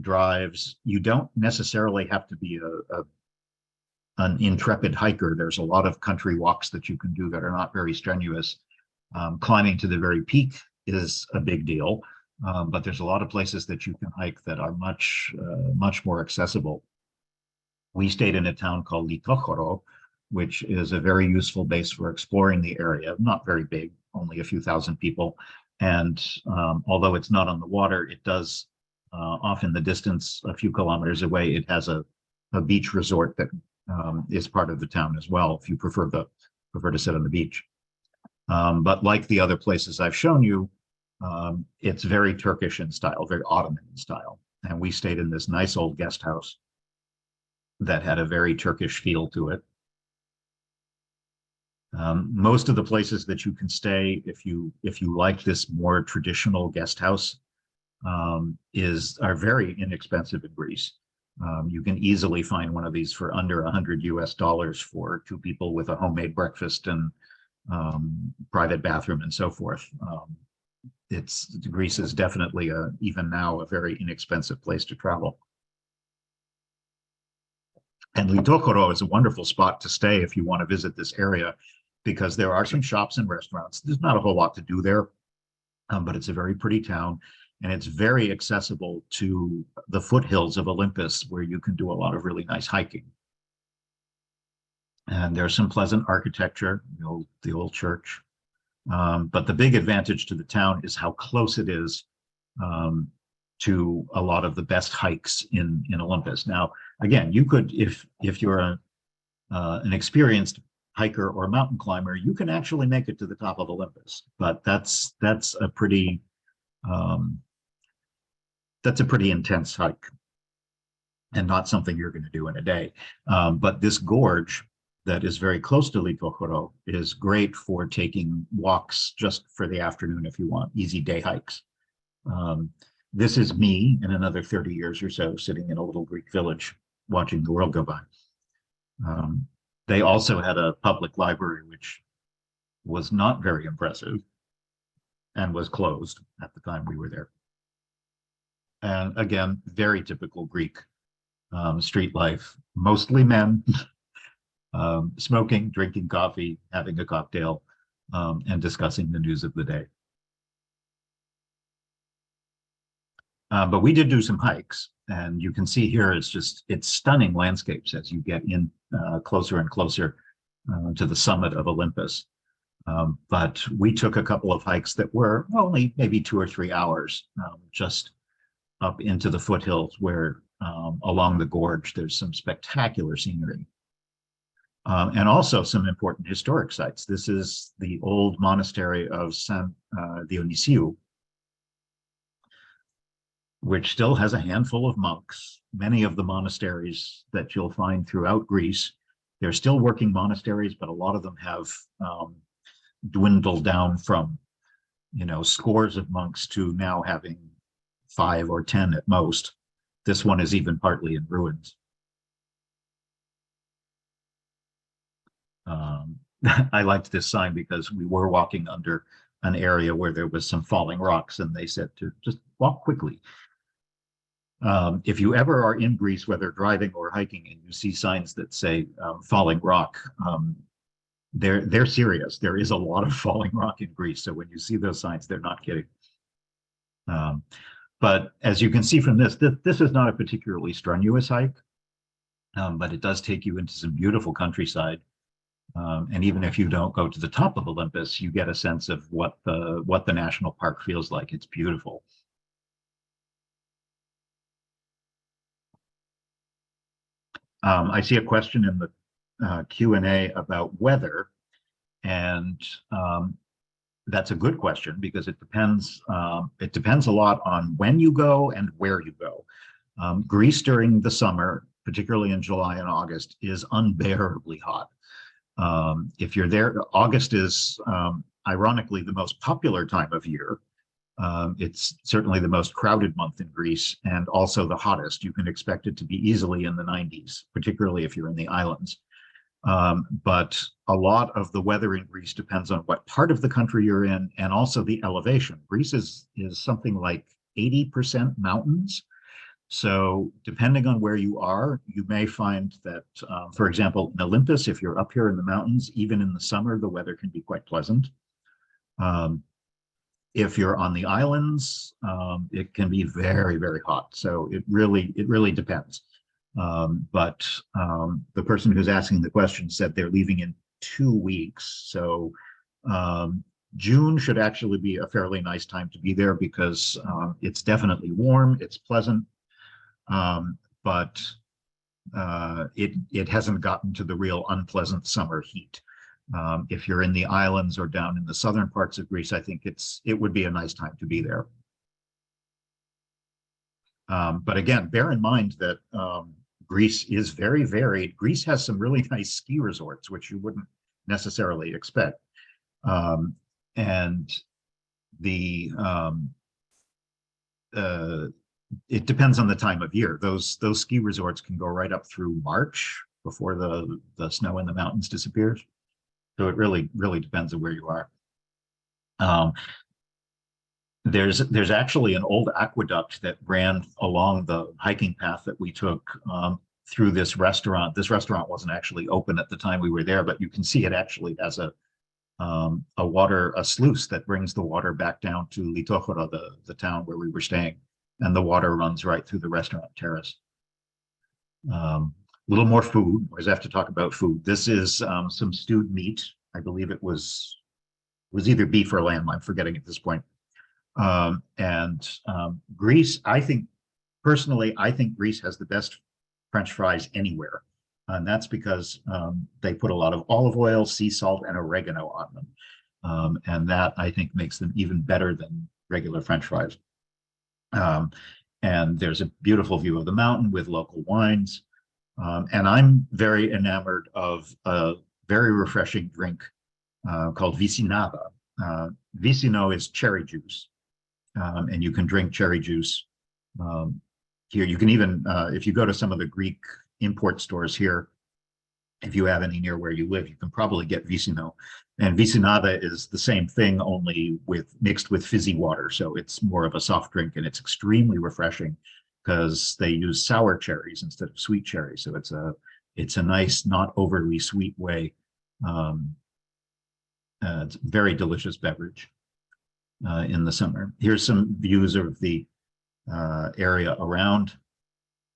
drives. You don't necessarily have to be an intrepid hiker. There's a lot of country walks that you can do that are not very strenuous. Climbing to the very peak is a big deal, but there's a lot of places that you can hike that are much more accessible. We stayed in a town called Litochoro, which is a very useful base for exploring the area. Not very big, only a few thousand people. And although it's not on the water, it does off in the distance, a few kilometers away, it has a beach resort that is part of the town as well, if you prefer to sit on the beach. But like the other places I've shown you, it's very Turkish in style, very Ottoman in style. And we stayed in this nice old guest house that had a very Turkish feel to it. Most of the places that you can stay, if you like this more traditional guest house, are very inexpensive in Greece. You can easily find one of these for under $100 US for two people with a homemade breakfast and private bathroom and so forth. Greece is definitely even now a very inexpensive place to travel. And Litochoro is a wonderful spot to stay if you want to visit this area, because there are some shops and restaurants. There's not a whole lot to do there, but it's a very pretty town, and it's very accessible to the foothills of Olympus, where you can do a lot of really nice hiking. And there's some pleasant architecture, the old church. But the big advantage to the town is how close it is to a lot of the best hikes in Olympus. Now, again, you could, if you're an experienced hiker or mountain climber, you can actually make it to the top of Olympus. But that's a pretty intense hike, and not something you're going to do in a day. But this gorge that is very close to Litochoro is great for taking walks just for the afternoon if you want easy day hikes. This is me in another 30 years or so sitting in a little Greek village watching the world go by. They also had a public library, which was not very impressive and was closed at the time we were there. And again, very typical Greek street life, mostly men, smoking, drinking coffee, having a cocktail, and discussing the news of the day. But we did do some hikes, and you can see here it's stunning landscapes as you get in closer and closer to the summit of Olympus. But we took a couple of hikes that were only maybe 2 or 3 hours, just up into the foothills, where along the gorge there's some spectacular scenery. And also some important historic sites. This is the old monastery of San Dionysiou, which still has a handful of monks. Many of the monasteries that you'll find throughout Greece, they're still working monasteries, but a lot of them have dwindled down from, scores of monks to now having 5 or 10 at most. This one is even partly in ruins. I liked this sign because we were walking under an area where there was some falling rocks, and they said to just walk quickly. If you ever are in Greece, whether driving or hiking, and you see signs that say falling rock, they're serious. There is a lot of falling rock in Greece. So when you see those signs, they're not kidding. But as you can see from this is not a particularly strenuous hike. but it does take you into some beautiful countryside. And even if you don't go to the top of Olympus, you get a sense of what the national park feels like. It's beautiful. I see a question in the Q&A about weather, and that's a good question because it depends. It depends a lot on when you go and where you go. Greece during the summer, particularly in July and August, is unbearably hot. If you're there, August is ironically the most popular time of year. It's certainly the most crowded month in Greece and also the hottest. You can expect it to be easily in the 90s, particularly if you're in the islands. But a lot of the weather in Greece depends on what part of the country you're in and also the elevation. Greece is something like 80% mountains. So depending on where you are, you may find that, for example, in Olympus, if you're up here in the mountains, even in the summer, the weather can be quite pleasant. If you're on the islands, it can be very, very hot. So it really depends. But the person who's asking the question said they're leaving in 2 weeks. So June should actually be a fairly nice time to be there because it's definitely warm, it's pleasant, but it hasn't gotten to the real unpleasant summer heat. If you're in the islands or down in the southern parts of Greece, I think it would be a nice time to be there. But again, bear in mind that Greece is very varied. Greece has some really nice ski resorts, which you wouldn't necessarily expect. And it depends on the time of year. Those ski resorts can go right up through March before the snow in the mountains disappears. So it really depends on where you are. There's actually an old aqueduct that ran along the hiking path that we took through this restaurant. This restaurant wasn't actually open at the time we were there, but you can see it actually has a sluice that brings the water back down to Litochora, the town where we were staying, and the water runs right through the restaurant terrace. A little more food. Always have to talk about food. This is some stewed meat. I believe it was either beef or lamb. I'm forgetting at this point. Greece, personally, I think Greece has the best French fries anywhere. And that's because they put a lot of olive oil, sea salt, and oregano on them. And that, I think, makes them even better than regular French fries. And there's a beautiful view of the mountain with local wines. And I'm very enamored of a very refreshing drink called vicinada. Vicino is cherry juice. And you can drink cherry juice here. You can even, if you go to some of the Greek import stores here, if you have any near where you live, you can probably get vicino. And vicinada is the same thing, only mixed with fizzy water. So it's more of a soft drink, and it's extremely refreshing because they use sour cherries instead of sweet cherries. So it's a nice, not overly sweet way. It's a very delicious beverage in the summer. Here's some views of the area around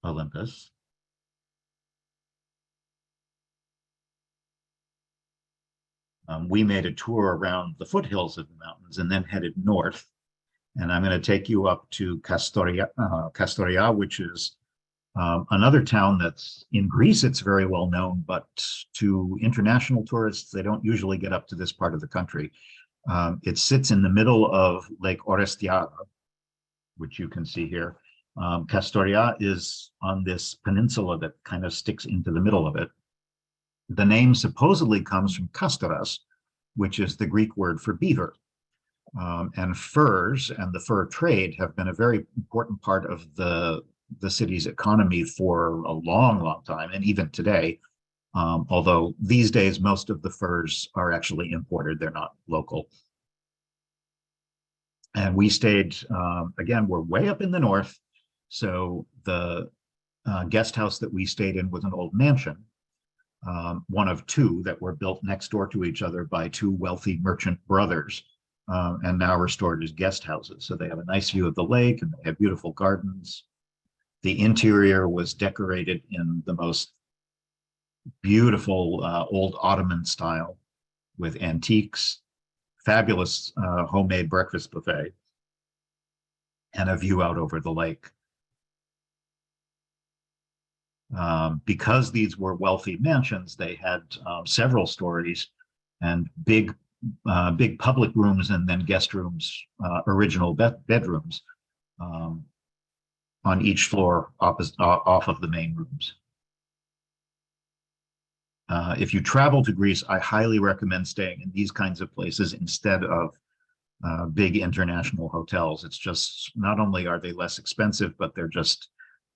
Olympus. We made a tour around the foothills of the mountains and then headed north. And I'm going to take you up to Kastoria, which is another town that's in Greece. It's very well known, but to international tourists, they don't usually get up to this part of the country. It sits in the middle of Lake Orestiada, which you can see here. Kastoria is on this peninsula that kind of sticks into the middle of it. The name supposedly comes from kastoras, which is the Greek word for beaver. And furs and the fur trade have been a very important part of the city's economy for a long, long time, and even today. Although these days, most of the furs are actually imported, they're not local. And we stayed, again, we're way up in the north. So the guest house that we stayed in was an old mansion, one of two that were built next door to each other by two wealthy merchant brothers, and now restored as guest houses. So they have a nice view of the lake and they have beautiful gardens. The interior was decorated in the most beautiful old Ottoman style with antiques, fabulous homemade breakfast buffet, and a view out over the lake. Because these were wealthy mansions, they had several stories and big public rooms and then guest rooms, original bedrooms on each floor off of the main rooms. If you travel to Greece, I highly recommend staying in these kinds of places instead of big international hotels. It's just, not only are they less expensive, but they're just,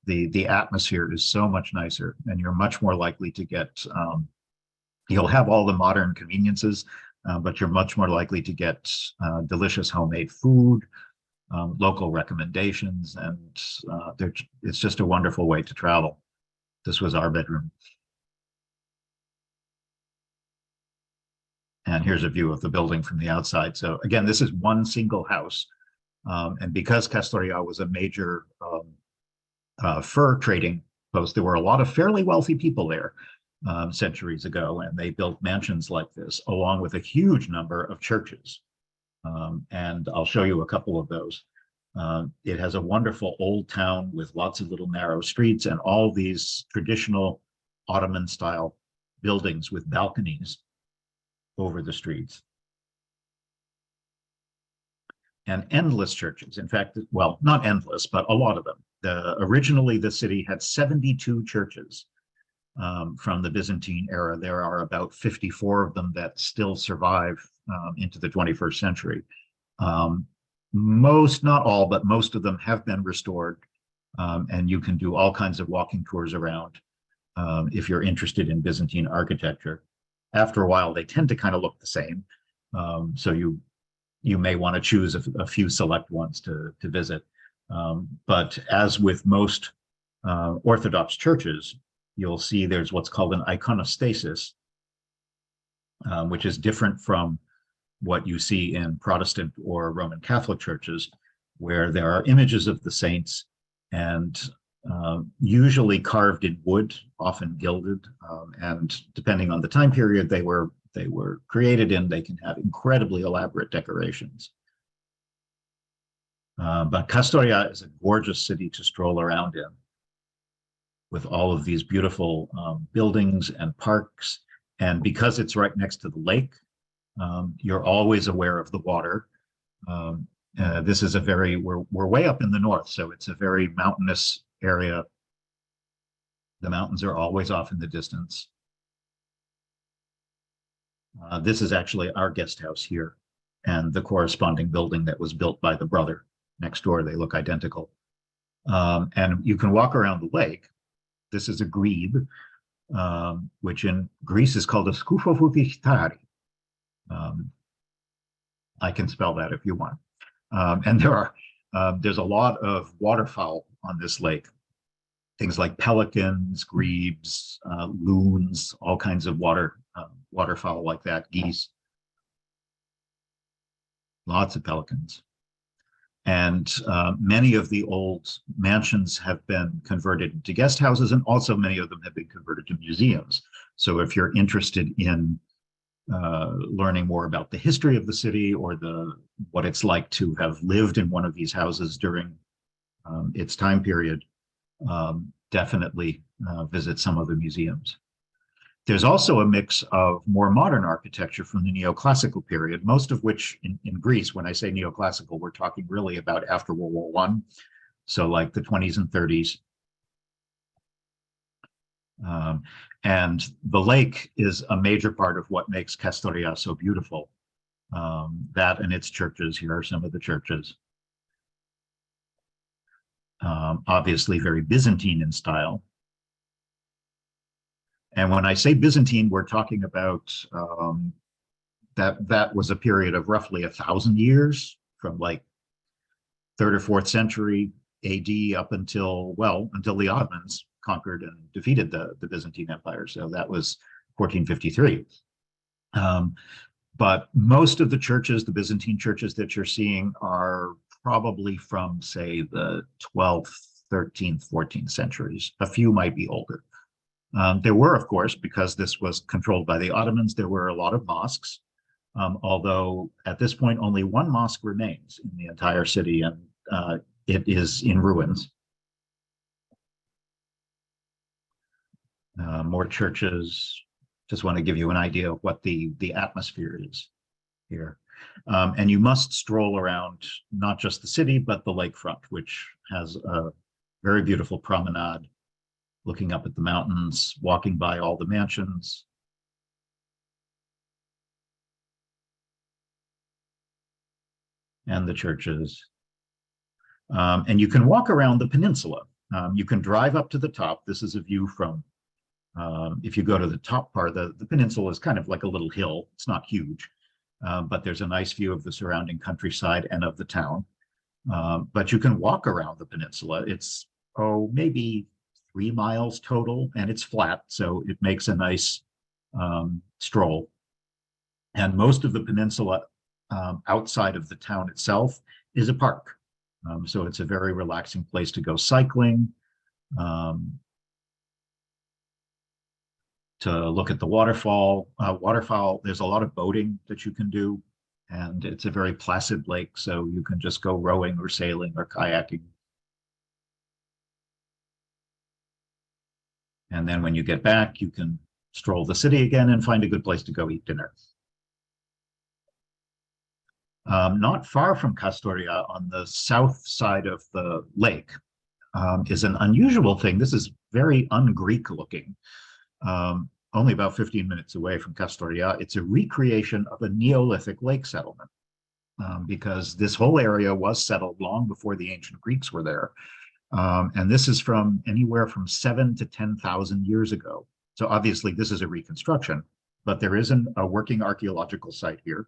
the atmosphere is so much nicer, and you're much more likely to get, you'll have all the modern conveniences, but you're much more likely to get delicious homemade food, local recommendations, and it's just a wonderful way to travel. This was our bedroom. And here's a view of the building from the outside. So again, this is one single house. And because Kastoria was a major fur trading post, there were a lot of fairly wealthy people there centuries ago, and they built mansions like this, along with a huge number of churches. And I'll show you a couple of those. It has a wonderful old town with lots of little narrow streets and all these traditional Ottoman style buildings with balconies over the streets. And endless churches. In fact, well, not endless, but a lot of them. Originally, the city had 72 churches from the Byzantine era. There are about 54 of them that still survive into the 21st century. Most, not all, but most of them have been restored. And you can do all kinds of walking tours around if you're interested in Byzantine architecture. After a while, they tend to kind of look the same. So you may want to choose a few select ones to visit. But as with most Orthodox churches, you'll see there's what's called an iconostasis, which is different from what you see in Protestant or Roman Catholic churches, where there are images of the saints and usually carved in wood, often gilded, and depending on the time period they were created in, they can have incredibly elaborate decorations. But Kastoria is a gorgeous city to stroll around in, with all of these beautiful buildings and parks. And because it's right next to the lake, you're always aware of the water. This is we're way up in the north, so it's a very mountainous area. The mountains are always off in the distance. This is actually our guest house here, and the corresponding building that was built by the brother next door. They look identical. And you can walk around the lake. This is a grebe, which in Greece is called a skoufovoutichtari. I can spell that if you want. And there's a lot of waterfowl on this lake. Things like pelicans, grebes, loons, all kinds of waterfowl like that, geese. Lots of pelicans. And many of the old mansions have been converted into guest houses, and also many of them have been converted to museums. So if you're interested in learning more about the history of the city, or what it's like to have lived in one of these houses during its time period, definitely visit some of the museums. There's also a mix of more modern architecture from the neoclassical period, most of which in Greece, when I say neoclassical, we're talking really about after World War I, so like the 20s and 30s. And the lake is a major part of what makes Kastoria so beautiful. That and its churches. Here are some of the churches. Obviously very Byzantine in style. And when I say Byzantine, we're talking about that was a period of roughly 1,000 years, from like 3rd or 4th century AD up until the Ottomans conquered and defeated the Byzantine Empire. So that was 1453. But most of the churches, the Byzantine churches that you're seeing, are probably from, say, the 12th, 13th, 14th centuries. A few might be older. There were, of course, because this was controlled by the Ottomans, there were a lot of mosques, although at this point only one mosque remains in the entire city, and it is in ruins. More churches. Just want to give you an idea of what the atmosphere is here. And you must stroll around not just the city, but the lakefront, which has a very beautiful promenade, looking up at the mountains, walking by all the mansions. And the churches. And you can walk around the peninsula. You can drive up to the top. This is a view from, if you go to the top part, the peninsula is kind of like a little hill. It's not huge, but there's a nice view of the surrounding countryside and of the town. But you can walk around the peninsula. It's, maybe 3 miles total, and it's flat, so it makes a nice stroll. And most of the peninsula outside of the town itself is a park. So it's a very relaxing place to go cycling, to look at the waterfall. There's a lot of boating that you can do, and it's a very placid lake, so you can just go rowing or sailing or kayaking. And then when you get back, you can stroll the city again and find a good place to go eat dinner. Not far from Kastoria, on the south side of the lake, is an unusual thing. This is very un-Greek looking. Only about 15 minutes away from Kastoria. It's a recreation of a Neolithic lake settlement, because this whole area was settled long before the ancient Greeks were there. And this is from anywhere from 7,000 to 10,000 years ago. So obviously this is a reconstruction, but there is a working archaeological site here.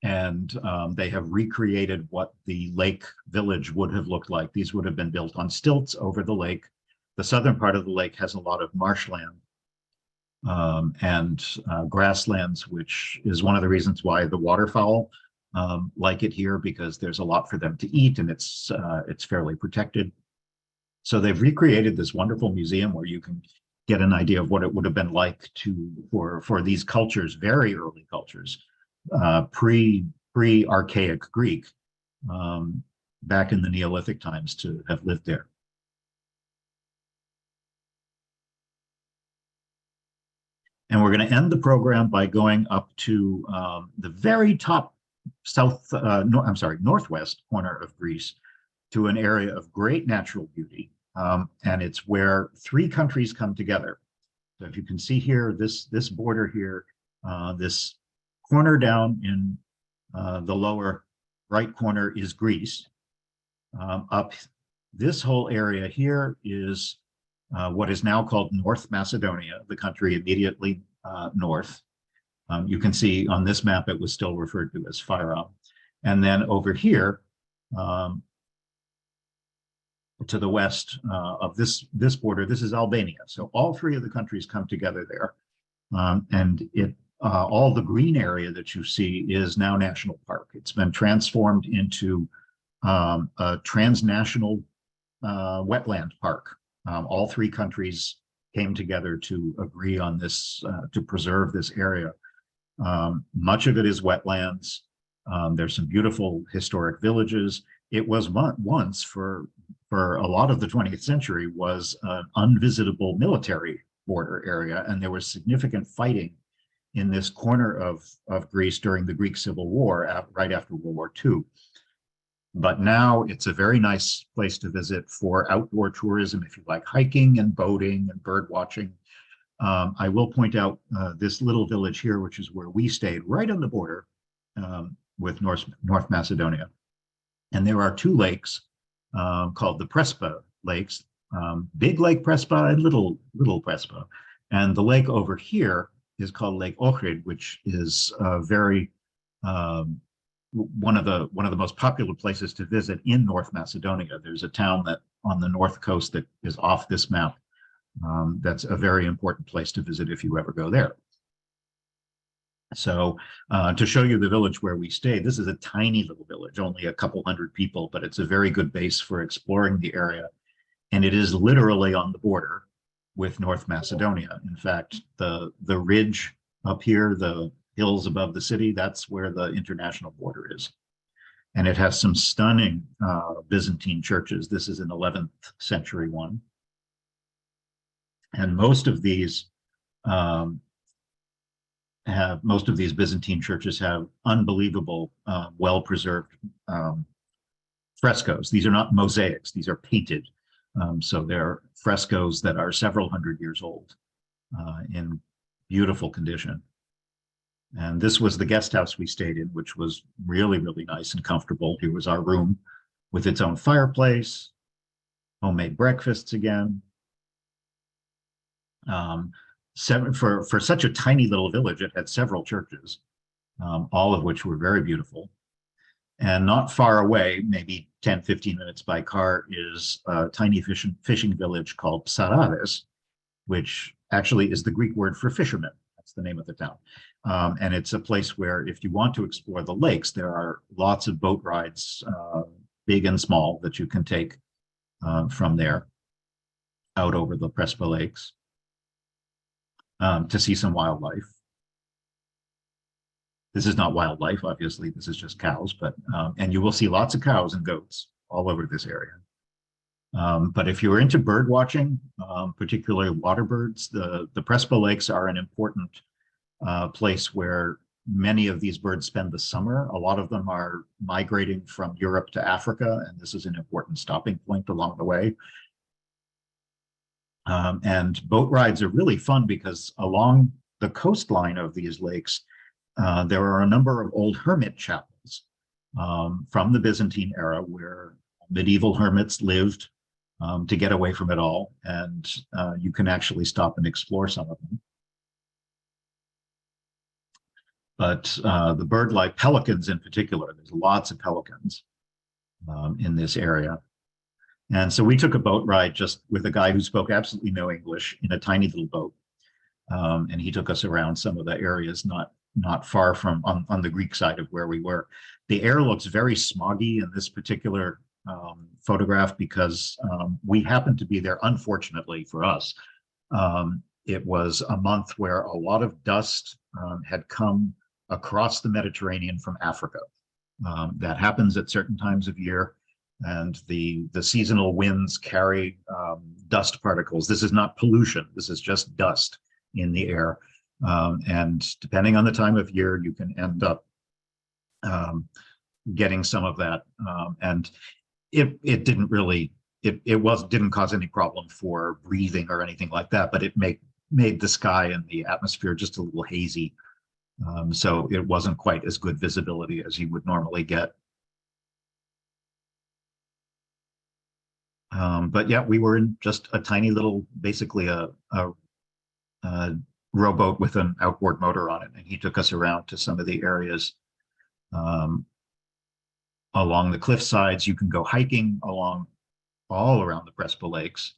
And they have recreated what the lake village would have looked like. These would have been built on stilts over the lake. The southern part of the lake has a lot of marshland and grasslands, which is one of the reasons why the waterfowl like it here, because there's a lot for them to eat, and it's fairly protected. So they've recreated this wonderful museum where you can get an idea of what it would have been like for these cultures, very early cultures, pre-archaic Greek, back in the Neolithic times, to have lived there. And we're going to end the program by going up to the very top northwest corner of Greece, to an area of great natural beauty. And it's where 3 countries come together. So if you can see here, this border here, this corner down in the lower right corner is Greece. Up this whole area here is what is now called North Macedonia, the country immediately north. You can see on this map it was still referred to as Fyrom. And then over here, to the west of this border, this is Albania. So all 3 of the countries come together there. And all the green area that you see is now national park. It's been transformed into a transnational wetland park. All 3 countries came together to agree on this, to preserve this area. Much of it is wetlands. There's some beautiful historic villages. It was once, for a lot of the 20th century, was an unvisitable military border area, and there was significant fighting in this corner of Greece during the Greek Civil War, right after World War II. But now it's a very nice place to visit for outdoor tourism, if you like hiking and boating and bird watching. I will point out this little village here, which is where we stayed, right on the border with North Macedonia. And there are 2 lakes called the Prespa Lakes, Big Lake Prespa and Little Prespa. And the lake over here is called Lake Ohrid, which is very one of the most popular places to visit in North Macedonia. There's a town that on the north coast that is off this map. That's a very important place to visit if you ever go there. So to show you the village where we stayed, this is a tiny little village, only a couple hundred people, but it's a very good base for exploring the area. And it is literally on the border. with North Macedonia. In fact, the ridge up here, the hills above the city, that's where the international border is. And it has some stunning Byzantine churches. This is an 11th century one. And most of these Byzantine churches have unbelievable, well-preserved frescoes. These are not mosaics, these are painted. So they're frescoes that are several hundred years old in beautiful condition. And this was the guest house we stayed in, which was really, really nice and comfortable. Here was our room with its own fireplace, homemade breakfasts again. For such a tiny little village, it had several churches, all of which were very beautiful. And not far away, maybe 10, 15 minutes by car, is a tiny fishing village called Psaraves, which actually is the Greek word for fishermen. That's the name of the town. And it's a place where, if you want to explore the lakes, there are lots of boat rides, big and small, that you can take from there out over the Prespa Lakes to see some wildlife. This is not wildlife, obviously, this is just cows, but and you will see lots of cows and goats all over this area. But if you're into bird watching, particularly water birds, the Prespa Lakes are an important place where many of these birds spend the summer. A lot of them are migrating from Europe to Africa, and this is an important stopping point along the way. And boat rides are really fun because along the coastline of these lakes, there are a number of old hermit chapels from the Byzantine era where medieval hermits lived to get away from it all. And you can actually stop and explore some of them. But the bird like pelicans in particular, there's lots of pelicans in this area. And so we took a boat ride just with a guy who spoke absolutely no English in a tiny little boat. And he took us around some of the areas not far from on the Greek side of where we were. The air looks very smoggy in this particular photograph because we happened to be there, unfortunately for us. It was a month where a lot of dust had come across the Mediterranean from Africa. That happens at certain times of year, and the seasonal winds carry dust particles. This is not pollution, this is just dust in the air. And depending on the time of year, you can end up getting some of that. And it didn't really, didn't cause any problem for breathing or anything like that, but it made the sky and the atmosphere just a little hazy. So it wasn't quite as good visibility as you would normally get. But yeah, we were in just a tiny little, basically a rowboat with an outboard motor on it, and he took us around to some of the areas along the cliff sides. You can go hiking all around the Prespa Lakes.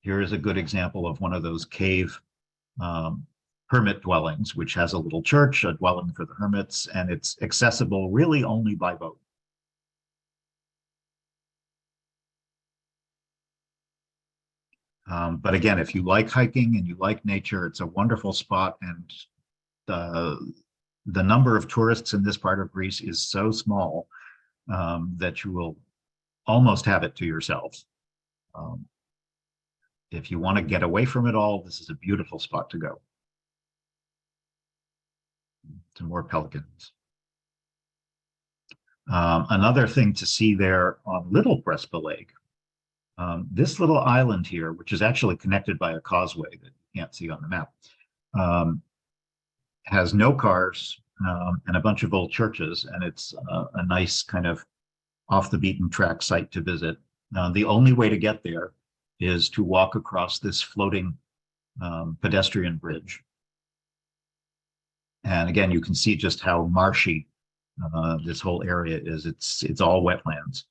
Here is a good example of one of those cave hermit dwellings, which has a little church, a dwelling for the hermits, and it's accessible really only by boat. But again, if you like hiking and you like nature, it's a wonderful spot, and the number of tourists in this part of Greece is so small that you will almost have it to yourselves. If you want to get away from it all, this is a beautiful spot to go. To more pelicans. Another thing to see there on Little Prespa Lake, this little island here, which is actually connected by a causeway that you can't see on the map, has no cars and a bunch of old churches, and it's a nice kind of off the beaten track site to visit. The only way to get there is to walk across this floating pedestrian bridge. And again, you can see just how marshy this whole area is. It's all wetlands.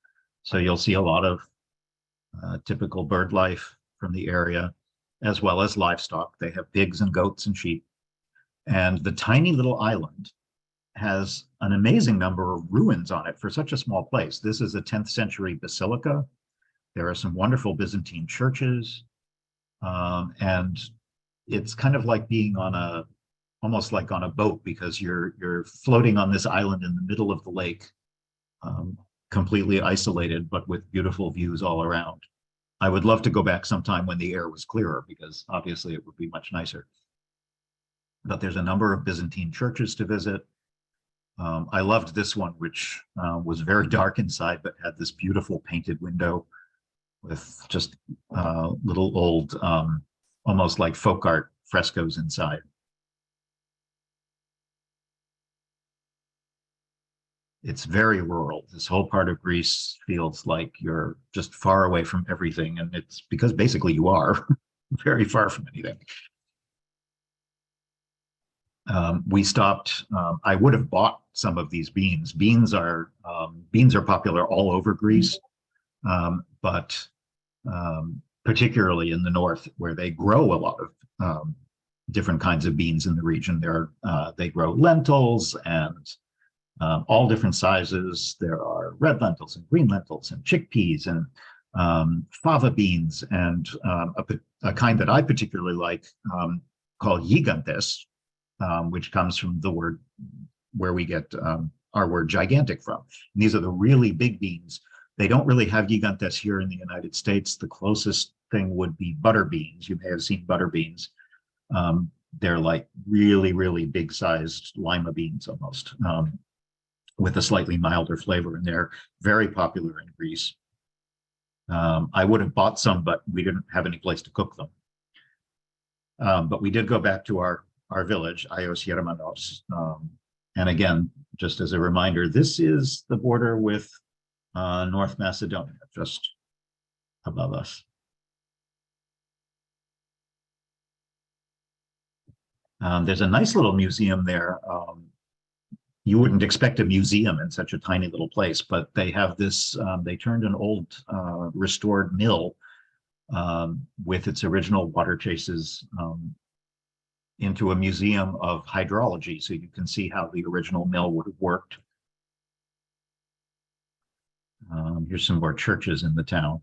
So you'll see a lot of typical bird life from the area, as well as livestock. They have pigs and goats and sheep. And the tiny little island has an amazing number of ruins on it for such a small place. This is a 10th century basilica. There are some wonderful Byzantine churches, and it's kind of like being on almost like on a boat, because you're floating on this island in the middle of the lake, completely isolated, but with beautiful views all around. I would love to go back sometime when the air was clearer, because obviously it would be much nicer. But there's a number of Byzantine churches to visit. I loved this one, which was very dark inside, but had this beautiful painted window with just little old, almost like folk art frescoes inside. It's very rural. This whole part of Greece feels like you're just far away from everything. And it's because basically you are very far from anything. We stopped. I would have bought some of these beans. Beans are popular all over Greece, but particularly in the north, where they grow a lot of different kinds of beans in the region. They grow lentils and all different sizes. There are red lentils and green lentils and chickpeas and fava beans, and a kind that I particularly like called gigantes, which comes from the word where we get our word gigantic from. And these are the really big beans. They don't really have gigantes here in the United States. The closest thing would be butter beans. You may have seen butter beans. They're like really, really big sized lima beans almost, with a slightly milder flavor, and they're very popular in Greece. I would have bought some, but we didn't have any place to cook them. But we did go back to our village, Ios Yermanos. And again, just as a reminder, this is the border with North Macedonia, just above us. There's a nice little museum there. You wouldn't expect a museum in such a tiny little place, but they have this, they turned an old restored mill with its original water chases into a museum of hydrology, so you can see how the original mill would have worked. Here's some more churches in the town.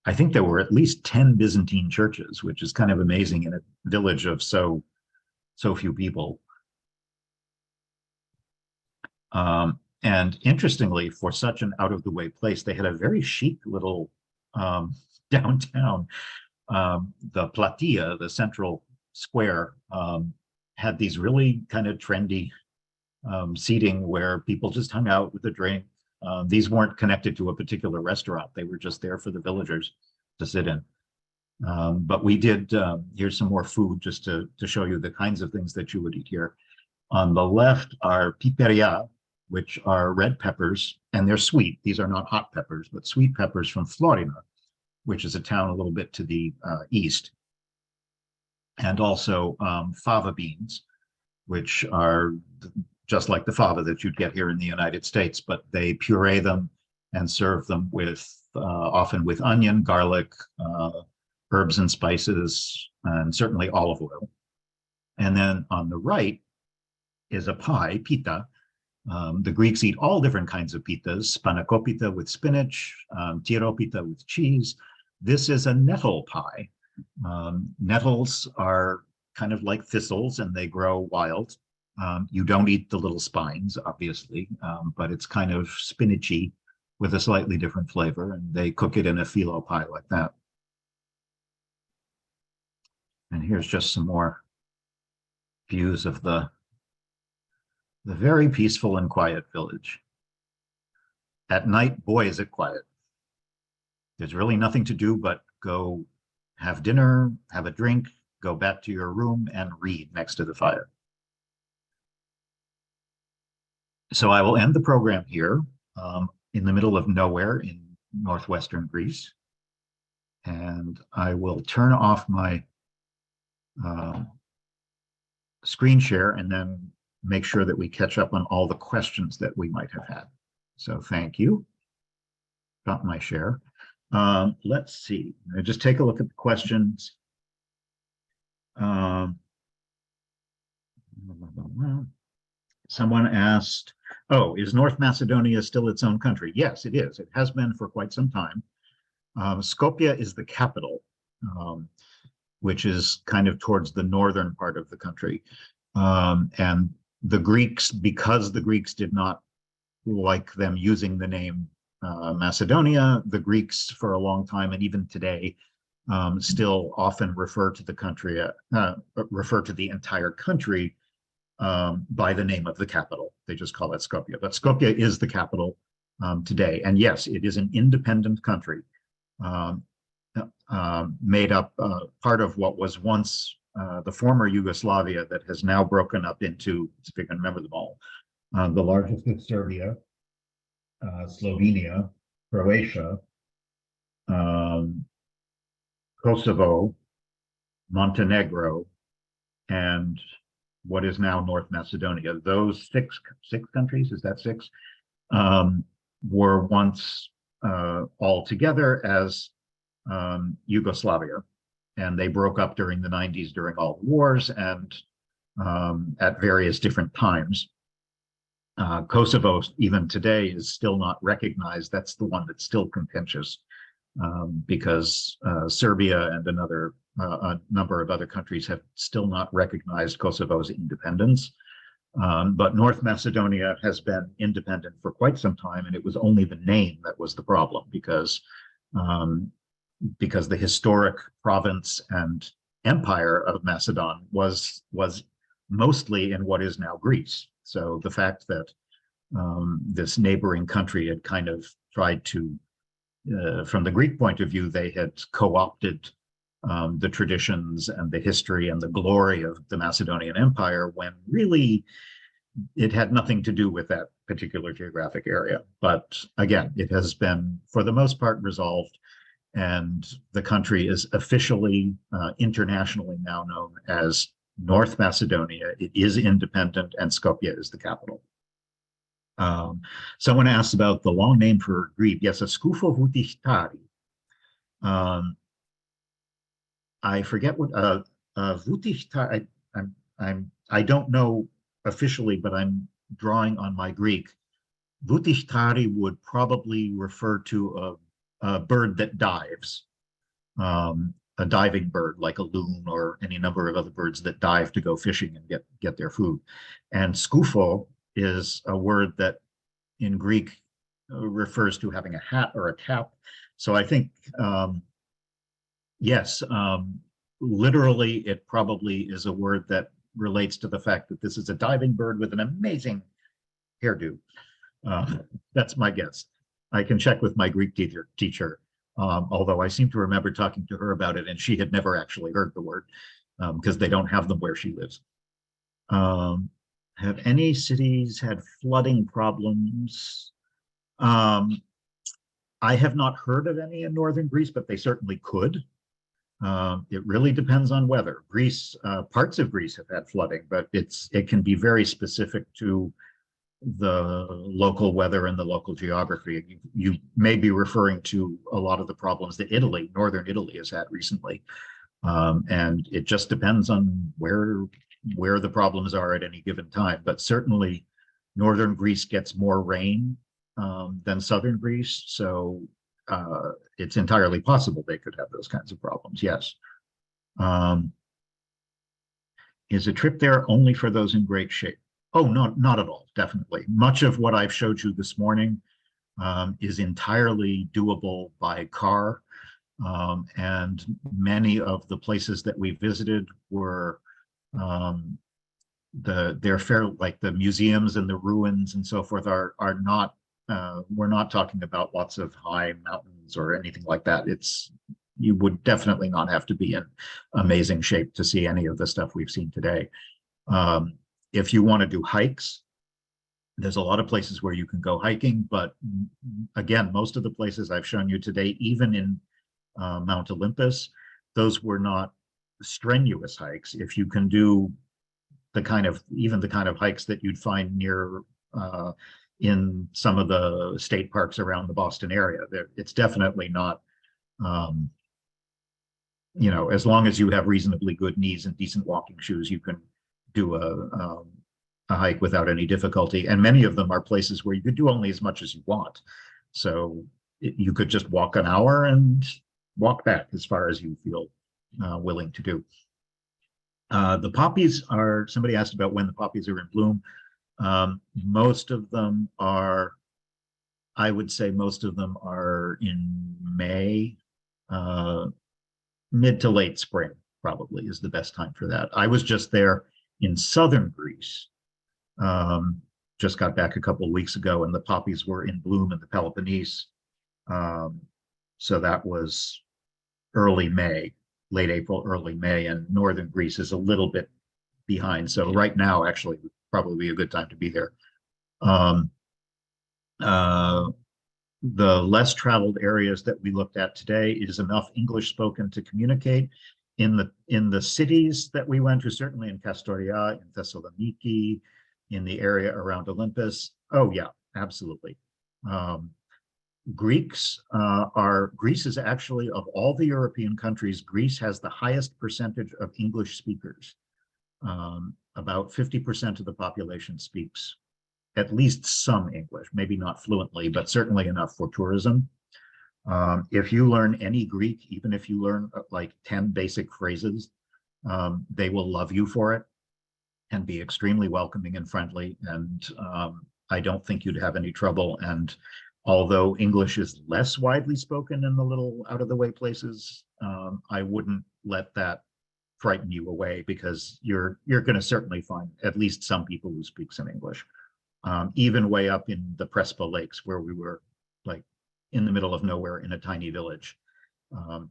I think there were at least 10 Byzantine churches, which is kind of amazing in a village of so few people. And interestingly, for such an out-of-the-way place, they had a very chic little downtown. The platea, the central square, had these really kind of trendy seating where people just hung out with a drink. These weren't connected to a particular restaurant. They were just there for the villagers to sit in. But we did, here's some more food just to show you the kinds of things that you would eat here. On the left are piperia, which are red peppers, and they're sweet. These are not hot peppers, but sweet peppers from Florina, which is a town a little bit to the east. And also fava beans, which are just like the fava that you'd get here in the United States, but they puree them and serve them with, often with onion, garlic, herbs and spices, and certainly olive oil. And then on the right is a pie, pita. The Greeks eat all different kinds of pitas, spanakopita with spinach, tiropita with cheese. This is a nettle pie. Nettles are kind of like thistles, and they grow wild. You don't eat the little spines, obviously, but it's kind of spinachy with a slightly different flavor, and they cook it in a phyllo pie like that. And here's just some more views of the very peaceful and quiet village. At night, boy, is it quiet. There's really nothing to do but go have dinner, have a drink, go back to your room, and read next to the fire. So I will end the program here in the middle of nowhere in northwestern Greece. And I will turn off my screen share and then make sure that we catch up on all the questions that we might have had. So thank you. Got my share. Let's see. Just take a look at the questions. Someone asked, oh, is North Macedonia still its own country? Yes, it is. It has been for quite some time. Skopje is the capital, which is kind of towards the northern part of the country. And the Greeks, because the Greeks did not like them using the name Macedonia, the Greeks for a long time, and even today, still often refer to the country, refer to the entire country by the name of the capital. They just call it Skopje. But Skopje is the capital today. And yes, it is an independent country made up part of what was once the former Yugoslavia that has now broken up into, if you can remember them all, the largest is Serbia, Slovenia, Croatia, Kosovo, Montenegro, and what is now North Macedonia. Those six countries, is that six, were once all together as Yugoslavia, and they broke up during the 90s during all the wars and at various different times. Kosovo, even today, is still not recognized. That's the one that's still contentious because Serbia and a number of other countries have still not recognized Kosovo's independence. But North Macedonia has been independent for quite some time, and it was only the name that was the problem because the historic province and empire of Macedon was mostly in what is now Greece. So the fact that this neighboring country had kind of tried to, from the Greek point of view, they had co-opted the traditions and the history and the glory of the Macedonian Empire, when really it had nothing to do with that particular geographic area. But again, it has been, for the most part, resolved, and the country is officially, internationally now known as North Macedonia. It is independent, and Skopje is the capital. Someone asked about the long name for Greek. Yes, a Skufo Vutihtari. I forget what Vutihtari. I don't know officially, but I'm drawing on my Greek. Vutihtari would probably refer to a bird that dives, a diving bird like a loon or any number of other birds that dive to go fishing and get their food. And skufo is a word that in Greek refers to having a hat or a cap. So I think, yes, literally it probably is a word that relates to the fact that this is a diving bird with an amazing hairdo. That's my guess. I can check with my Greek teacher, although I seem to remember talking to her about it, and she had never actually heard the word because they don't have them where she lives. Have any cities had flooding problems? I have not heard of any in northern Greece, but they certainly could. It really depends on weather. Greece, parts of Greece have had flooding, but it can be very specific to the local weather and the local geography. You may be referring to a lot of the problems that northern Italy has had recently. And it just depends on where the problems are at any given time. But certainly northern Greece gets more rain than southern Greece. So it's entirely possible they could have those kinds of problems, yes. Is a trip there only for those in great shape? Oh, no, not at all, definitely. Much of what I've showed you this morning is entirely doable by car. And many of the places that we visited were, they're fair, like the museums and the ruins and so forth are not, we're not talking about lots of high mountains or anything like that. You would definitely not have to be in amazing shape to see any of the stuff we've seen today. If you want to do hikes, there's a lot of places where you can go hiking, but again, most of the places I've shown you today, even in Mount Olympus, those were not strenuous hikes. If you can do even the kind of hikes that you'd find near in some of the state parks around the Boston area, it's definitely not, as long as you have reasonably good knees and decent walking shoes, you can do a hike without any difficulty. And many of them are places where you could do only as much as you want. So you could just walk an hour and walk back as far as you feel willing to do. The poppies are, somebody asked about when the poppies are in bloom. Most of them are, I would say most of them are in May, mid to late spring probably is the best time for that. I was just there in southern Greece. Just got back a couple of weeks ago, and the poppies were in bloom in the Peloponnese. So that was early May, late April, early May, and northern Greece is a little bit behind. So right now, actually, would probably be a good time to be there. The less traveled areas that we looked at today is enough English spoken to communicate. In the cities that we went to, certainly in Kastoria, in Thessaloniki, in the area around Olympus. Oh yeah, absolutely. Greece is actually, of all the European countries, Greece has the highest percentage of English speakers. About 50% of the population speaks at least some English, maybe not fluently, but certainly enough for tourism. If you learn any Greek, even if you learn like 10 basic phrases, they will love you for it and be extremely welcoming and friendly. And I don't think you'd have any trouble. And although English is less widely spoken in the little out of the way places, I wouldn't let that frighten you away, because you're going to certainly find at least some people who speak some English. Even way up in the Prespa Lakes, where we were like in the middle of nowhere in a tiny village.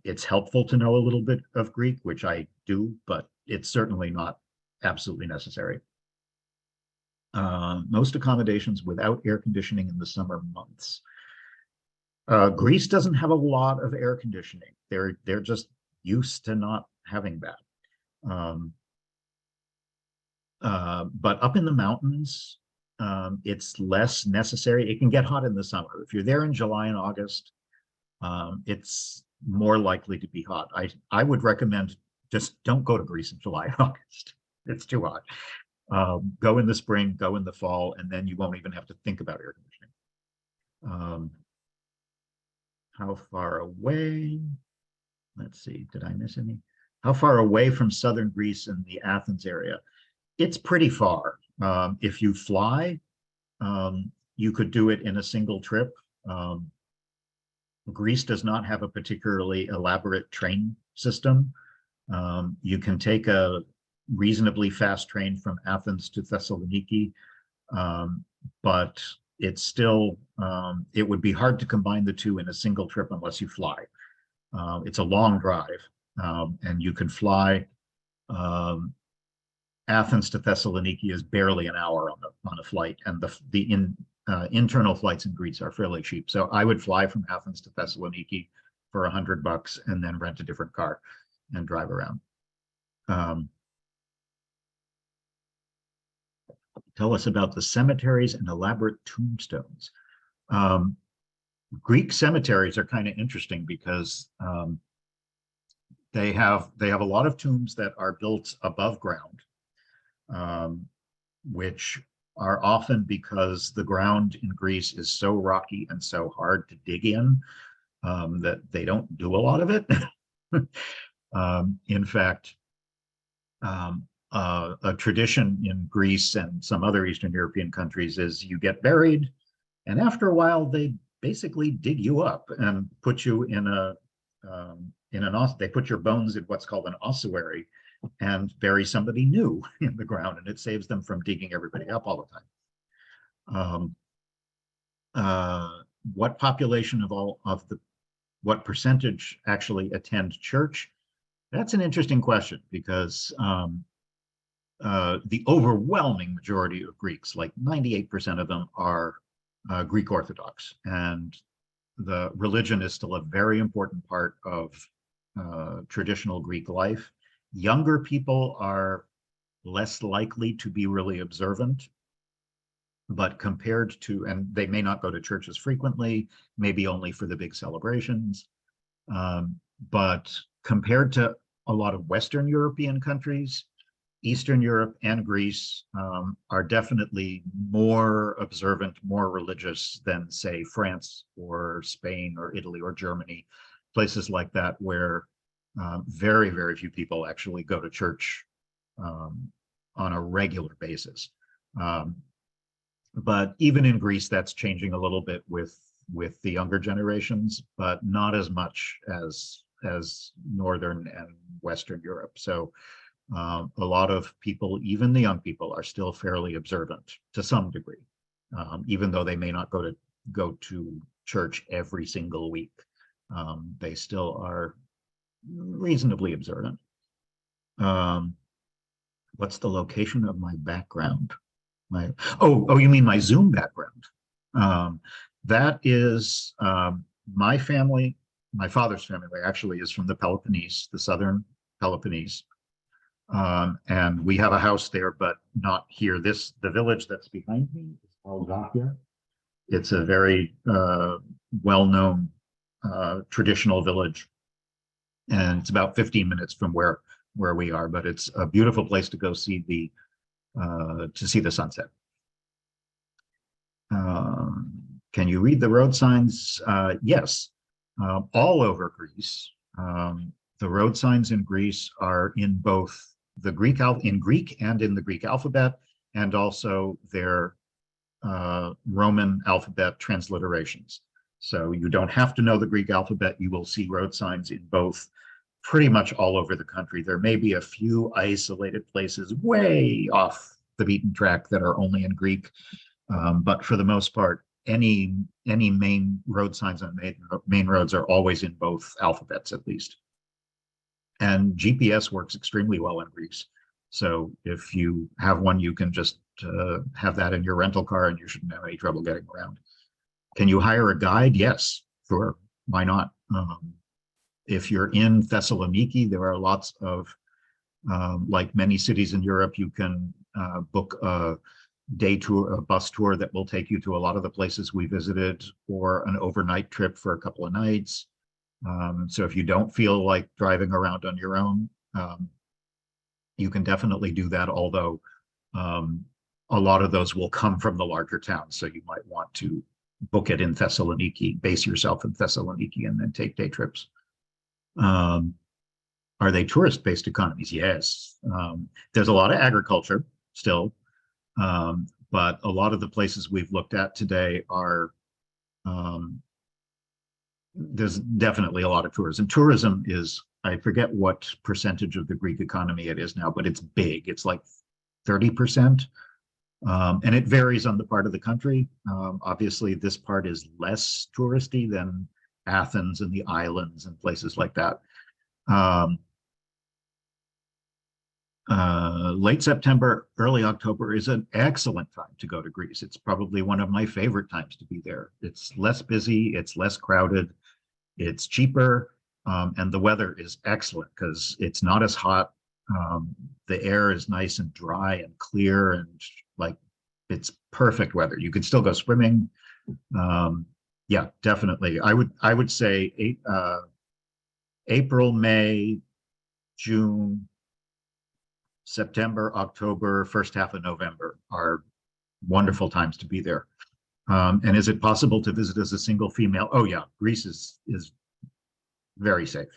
It's helpful to know a little bit of Greek, which I do, but it's certainly not absolutely necessary. Most accommodations without air conditioning in the summer months. Greece doesn't have a lot of air conditioning. They're just used to not having that. But up in the mountains, it's less necessary. It can get hot in the summer. If you're there in July and August, it's more likely to be hot. I would recommend just don't go to Greece in July and August. It's too hot. Go in the spring, go in the fall, and then you won't even have to think about air conditioning. How far away? Let's see, did I miss any? How far away from southern Greece and the Athens area? It's pretty far. If you fly, you could do it in a single trip. Greece does not have a particularly elaborate train system. You can take a reasonably fast train from Athens to Thessaloniki, but it's still, it would be hard to combine the two in a single trip unless you fly. It's a long drive, and you can fly. Athens to Thessaloniki is barely an hour on a flight, and the internal flights in Greece are fairly cheap. So I would fly from Athens to Thessaloniki for $100 and then rent a different car and drive around. Tell us about the cemeteries and elaborate tombstones. Greek cemeteries are kind of interesting because they have a lot of tombs that are built above ground, which are often because the ground in Greece is so rocky and so hard to dig in that they don't do a lot of it. In fact, a tradition in Greece and some other Eastern European countries is you get buried, and after a while they basically dig you up and put you in they put your bones in what's called an ossuary and bury somebody new in the ground, and it saves them from digging everybody up all the time. What population what percentage actually attend church? That's an interesting question, because the overwhelming majority of Greeks, like 98% of them, are Greek Orthodox, and the religion is still a very important part of traditional Greek life. Younger people are less likely to be really observant, but compared to, and they may not go to church as frequently, maybe only for the big celebrations, but compared to a lot of Western European countries, Eastern Europe and Greece are definitely more observant, more religious than, say, France or Spain or Italy or Germany, places like that where very, very few people actually go to church on a regular basis. But even in Greece, that's changing a little bit with the younger generations, but not as much as Northern and Western Europe. So a lot of people, even the young people, are still fairly observant to some degree, even though they may not go to church every single week. They still are reasonably observant. What's the location of my background? You mean my Zoom background? That is my family. My father's family actually is from the Peloponnese, the southern Peloponnese. And we have a house there, but not here. The village that's behind me is called Wakefield. It's a very well-known traditional village, and it's about 15 minutes from where we are. But it's a beautiful place to go see the sunset. Can you read the road signs? Yes, all over Greece. The road signs in Greece are in both the Greek and in the Greek alphabet, and also their Roman alphabet transliterations. So you don't have to know the Greek alphabet. You will see road signs in both pretty much all over the country. There may be a few isolated places way off the beaten track that are only in Greek, but for the most part, any main road signs on main roads are always in both alphabets at least. And GPS works extremely well in Greece. So if you have one, you can just have that in your rental car and you shouldn't have any trouble getting around. Can you hire a guide? Yes, sure. Why not? If you're in Thessaloniki, there are lots of, like many cities in Europe, you can book a day tour, a bus tour that will take you to a lot of the places we visited, or an overnight trip for a couple of nights. So if you don't feel like driving around on your own, you can definitely do that, although a lot of those will come from the larger towns. So you might want to book it in Thessaloniki, base yourself in Thessaloniki, and then take day trips. Are they tourist-based economies? Yes. There's a lot of agriculture still, but a lot of the places we've looked at today are there's definitely a lot of tourism. Tourism is, I forget what percentage of the Greek economy it is now, but it's big. It's like 30%. And it varies on the part of the country. Obviously, this part is less touristy than Athens and the islands and places like that. Late September, early October is an excellent time to go to Greece. It's probably one of my favorite times to be there. It's less busy, it's less crowded, it's cheaper, and the weather is excellent because it's not as hot. The air is nice and dry and clear, and like it's perfect weather. You can still go swimming. Yeah, definitely. I would say April, May, June, September, October, first half of November are wonderful times to be there. And is it possible to visit as a single female? Oh yeah, Greece is very safe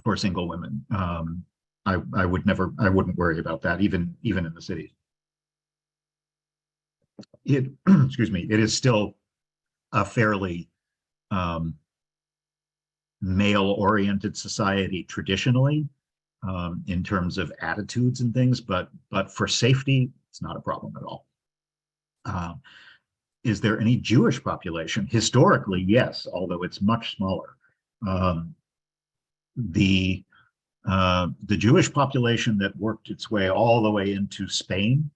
for single women. I wouldn't worry about that, even in the cities. Excuse me, it is still a fairly male-oriented society traditionally, in terms of attitudes and things, but for safety, it's not a problem at all. Is there any Jewish population? Historically, yes, although it's much smaller. The Jewish population that worked its way all the way into Spain,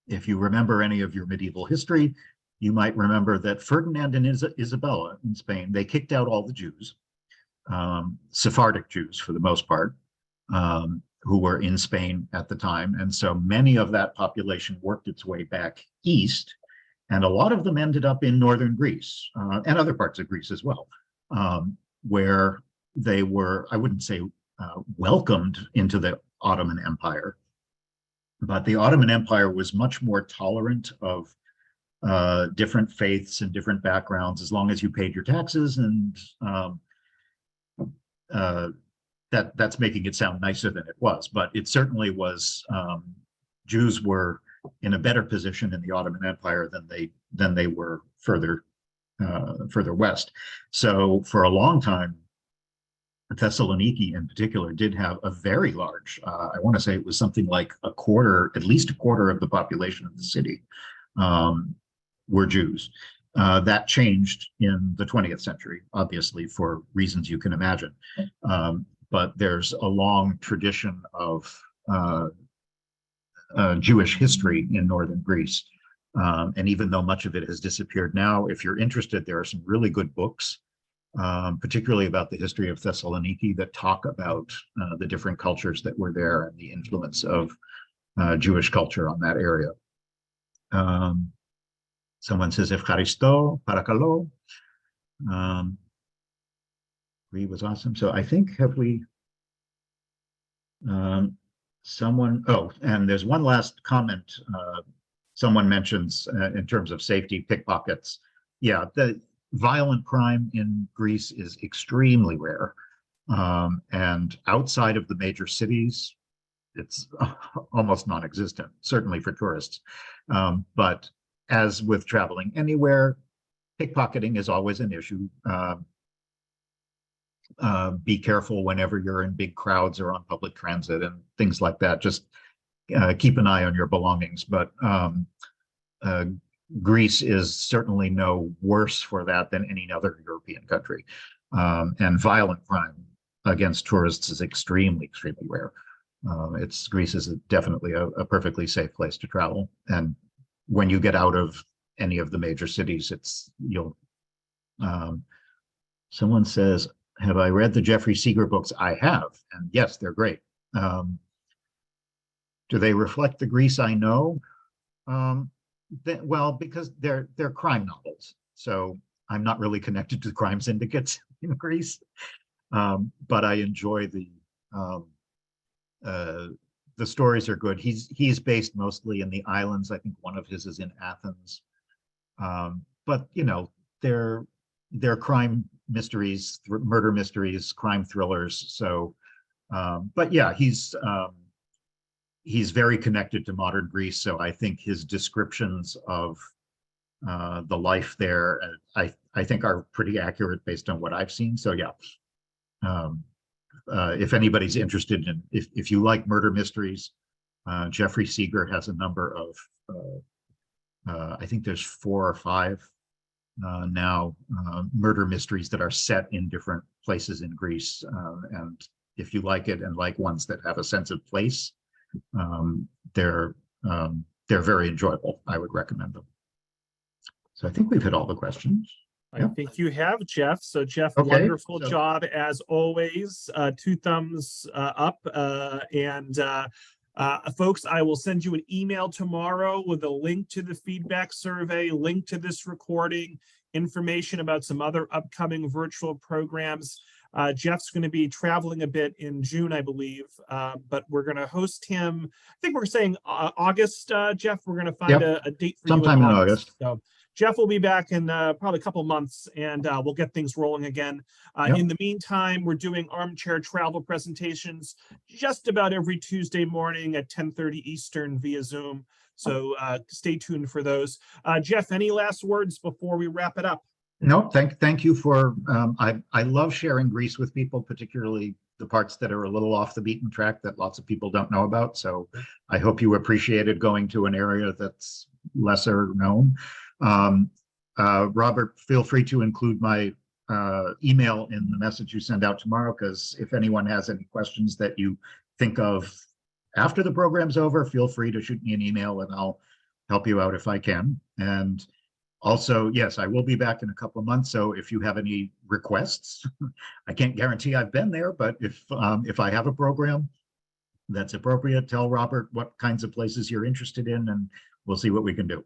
if you remember any of your medieval history, you might remember that Ferdinand and Isabella in Spain, they kicked out all the Jews, Sephardic Jews for the most part, who were in Spain at the time. And so many of that population worked its way back east, and a lot of them ended up in northern Greece and other parts of Greece as well, where they were, I wouldn't say welcomed into the Ottoman Empire. But the Ottoman Empire was much more tolerant of different faiths and different backgrounds, as long as you paid your taxes. And that's making it sound nicer than it was, but it certainly was. Jews were in a better position in the Ottoman Empire than they were further west. So for a long time, Thessaloniki in particular did have a very large, I want to say it was something like at least a quarter of the population of the city were Jews. That changed in the 20th century, obviously, for reasons you can imagine. But there's a long tradition of Jewish history in northern Greece. And even though much of it has disappeared now, if you're interested, there are some really good books, particularly about the history of Thessaloniki, that talk about the different cultures that were there and the influence of Jewish culture on that area. Someone says, Evcharisto, Parakalo. He was awesome. So I think, have we, and there's one last comment. Someone mentions in terms of safety, pickpockets. Yeah, the violent crime in Greece is extremely rare. And outside of the major cities, it's almost non-existent, certainly for tourists. But as with traveling anywhere, pickpocketing is always an issue. Be careful whenever you're in big crowds or on public transit and things like that. Just keep an eye on your belongings. But Greece is certainly no worse for that than any other European country. And violent crime against tourists is extremely, extremely rare. Greece is definitely a perfectly safe place to travel. And when you get out of any of the major cities, someone says, have I read the Jeffrey Seeger books? I have, and yes, they're great. Do they reflect the Greece I know? Well, because they're crime novels, so I'm not really connected to crime syndicates in Greece, but I enjoy the stories are good. He's based mostly in the islands. I think one of his is in Athens, but they're crime mysteries, murder mysteries, crime thrillers. So, but yeah, he's very connected to modern Greece. So I think his descriptions of the life there, I think are pretty accurate based on what I've seen. So yeah, if anybody's interested in, if you like murder mysteries, Jeffrey Seeger has a number of, I think there's 4 or 5 now murder mysteries that are set in different places in Greece. And if you like it and like ones that have a sense of place, they're very enjoyable. I would recommend them. So I think we've hit all the questions. I think you have, Jeff. So Jeff, Okay, wonderful job as always. 2 thumbs up. Folks, I will send you an email tomorrow with a link to the feedback survey, link to this recording, information about some other upcoming virtual programs. Jeff's going to be traveling a bit in June, I believe, but we're going to host him. I think we're saying August, Jeff. We're going to find a date for sometime you in August. So Jeff will be back in probably a couple months, and we'll get things rolling again. In the meantime, we're doing armchair travel presentations just about every Tuesday morning at 10:30 Eastern via Zoom. So stay tuned for those. Jeff, any last words before we wrap it up? No, thank you for, I love sharing Greece with people, particularly the parts that are a little off the beaten track that lots of people don't know about. So I hope you appreciated going to an area that's lesser known. Robert, feel free to include my email in the message you send out tomorrow, because if anyone has any questions that you think of after the program's over, feel free to shoot me an email and I'll help you out if I can. And also, yes, I will be back in a couple of months. So if you have any requests, I can't guarantee I've been there, but if I have a program that's appropriate, tell Robert what kinds of places you're interested in, and we'll see what we can do.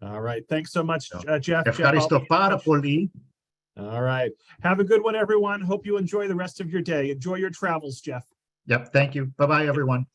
All right. Thanks so much, Jeff. Ευχαριστώ πάρα πολύ. All right. Have a good one, everyone. Hope you enjoy the rest of your day. Enjoy your travels, Jeff. Yep, thank you. Bye-bye, everyone.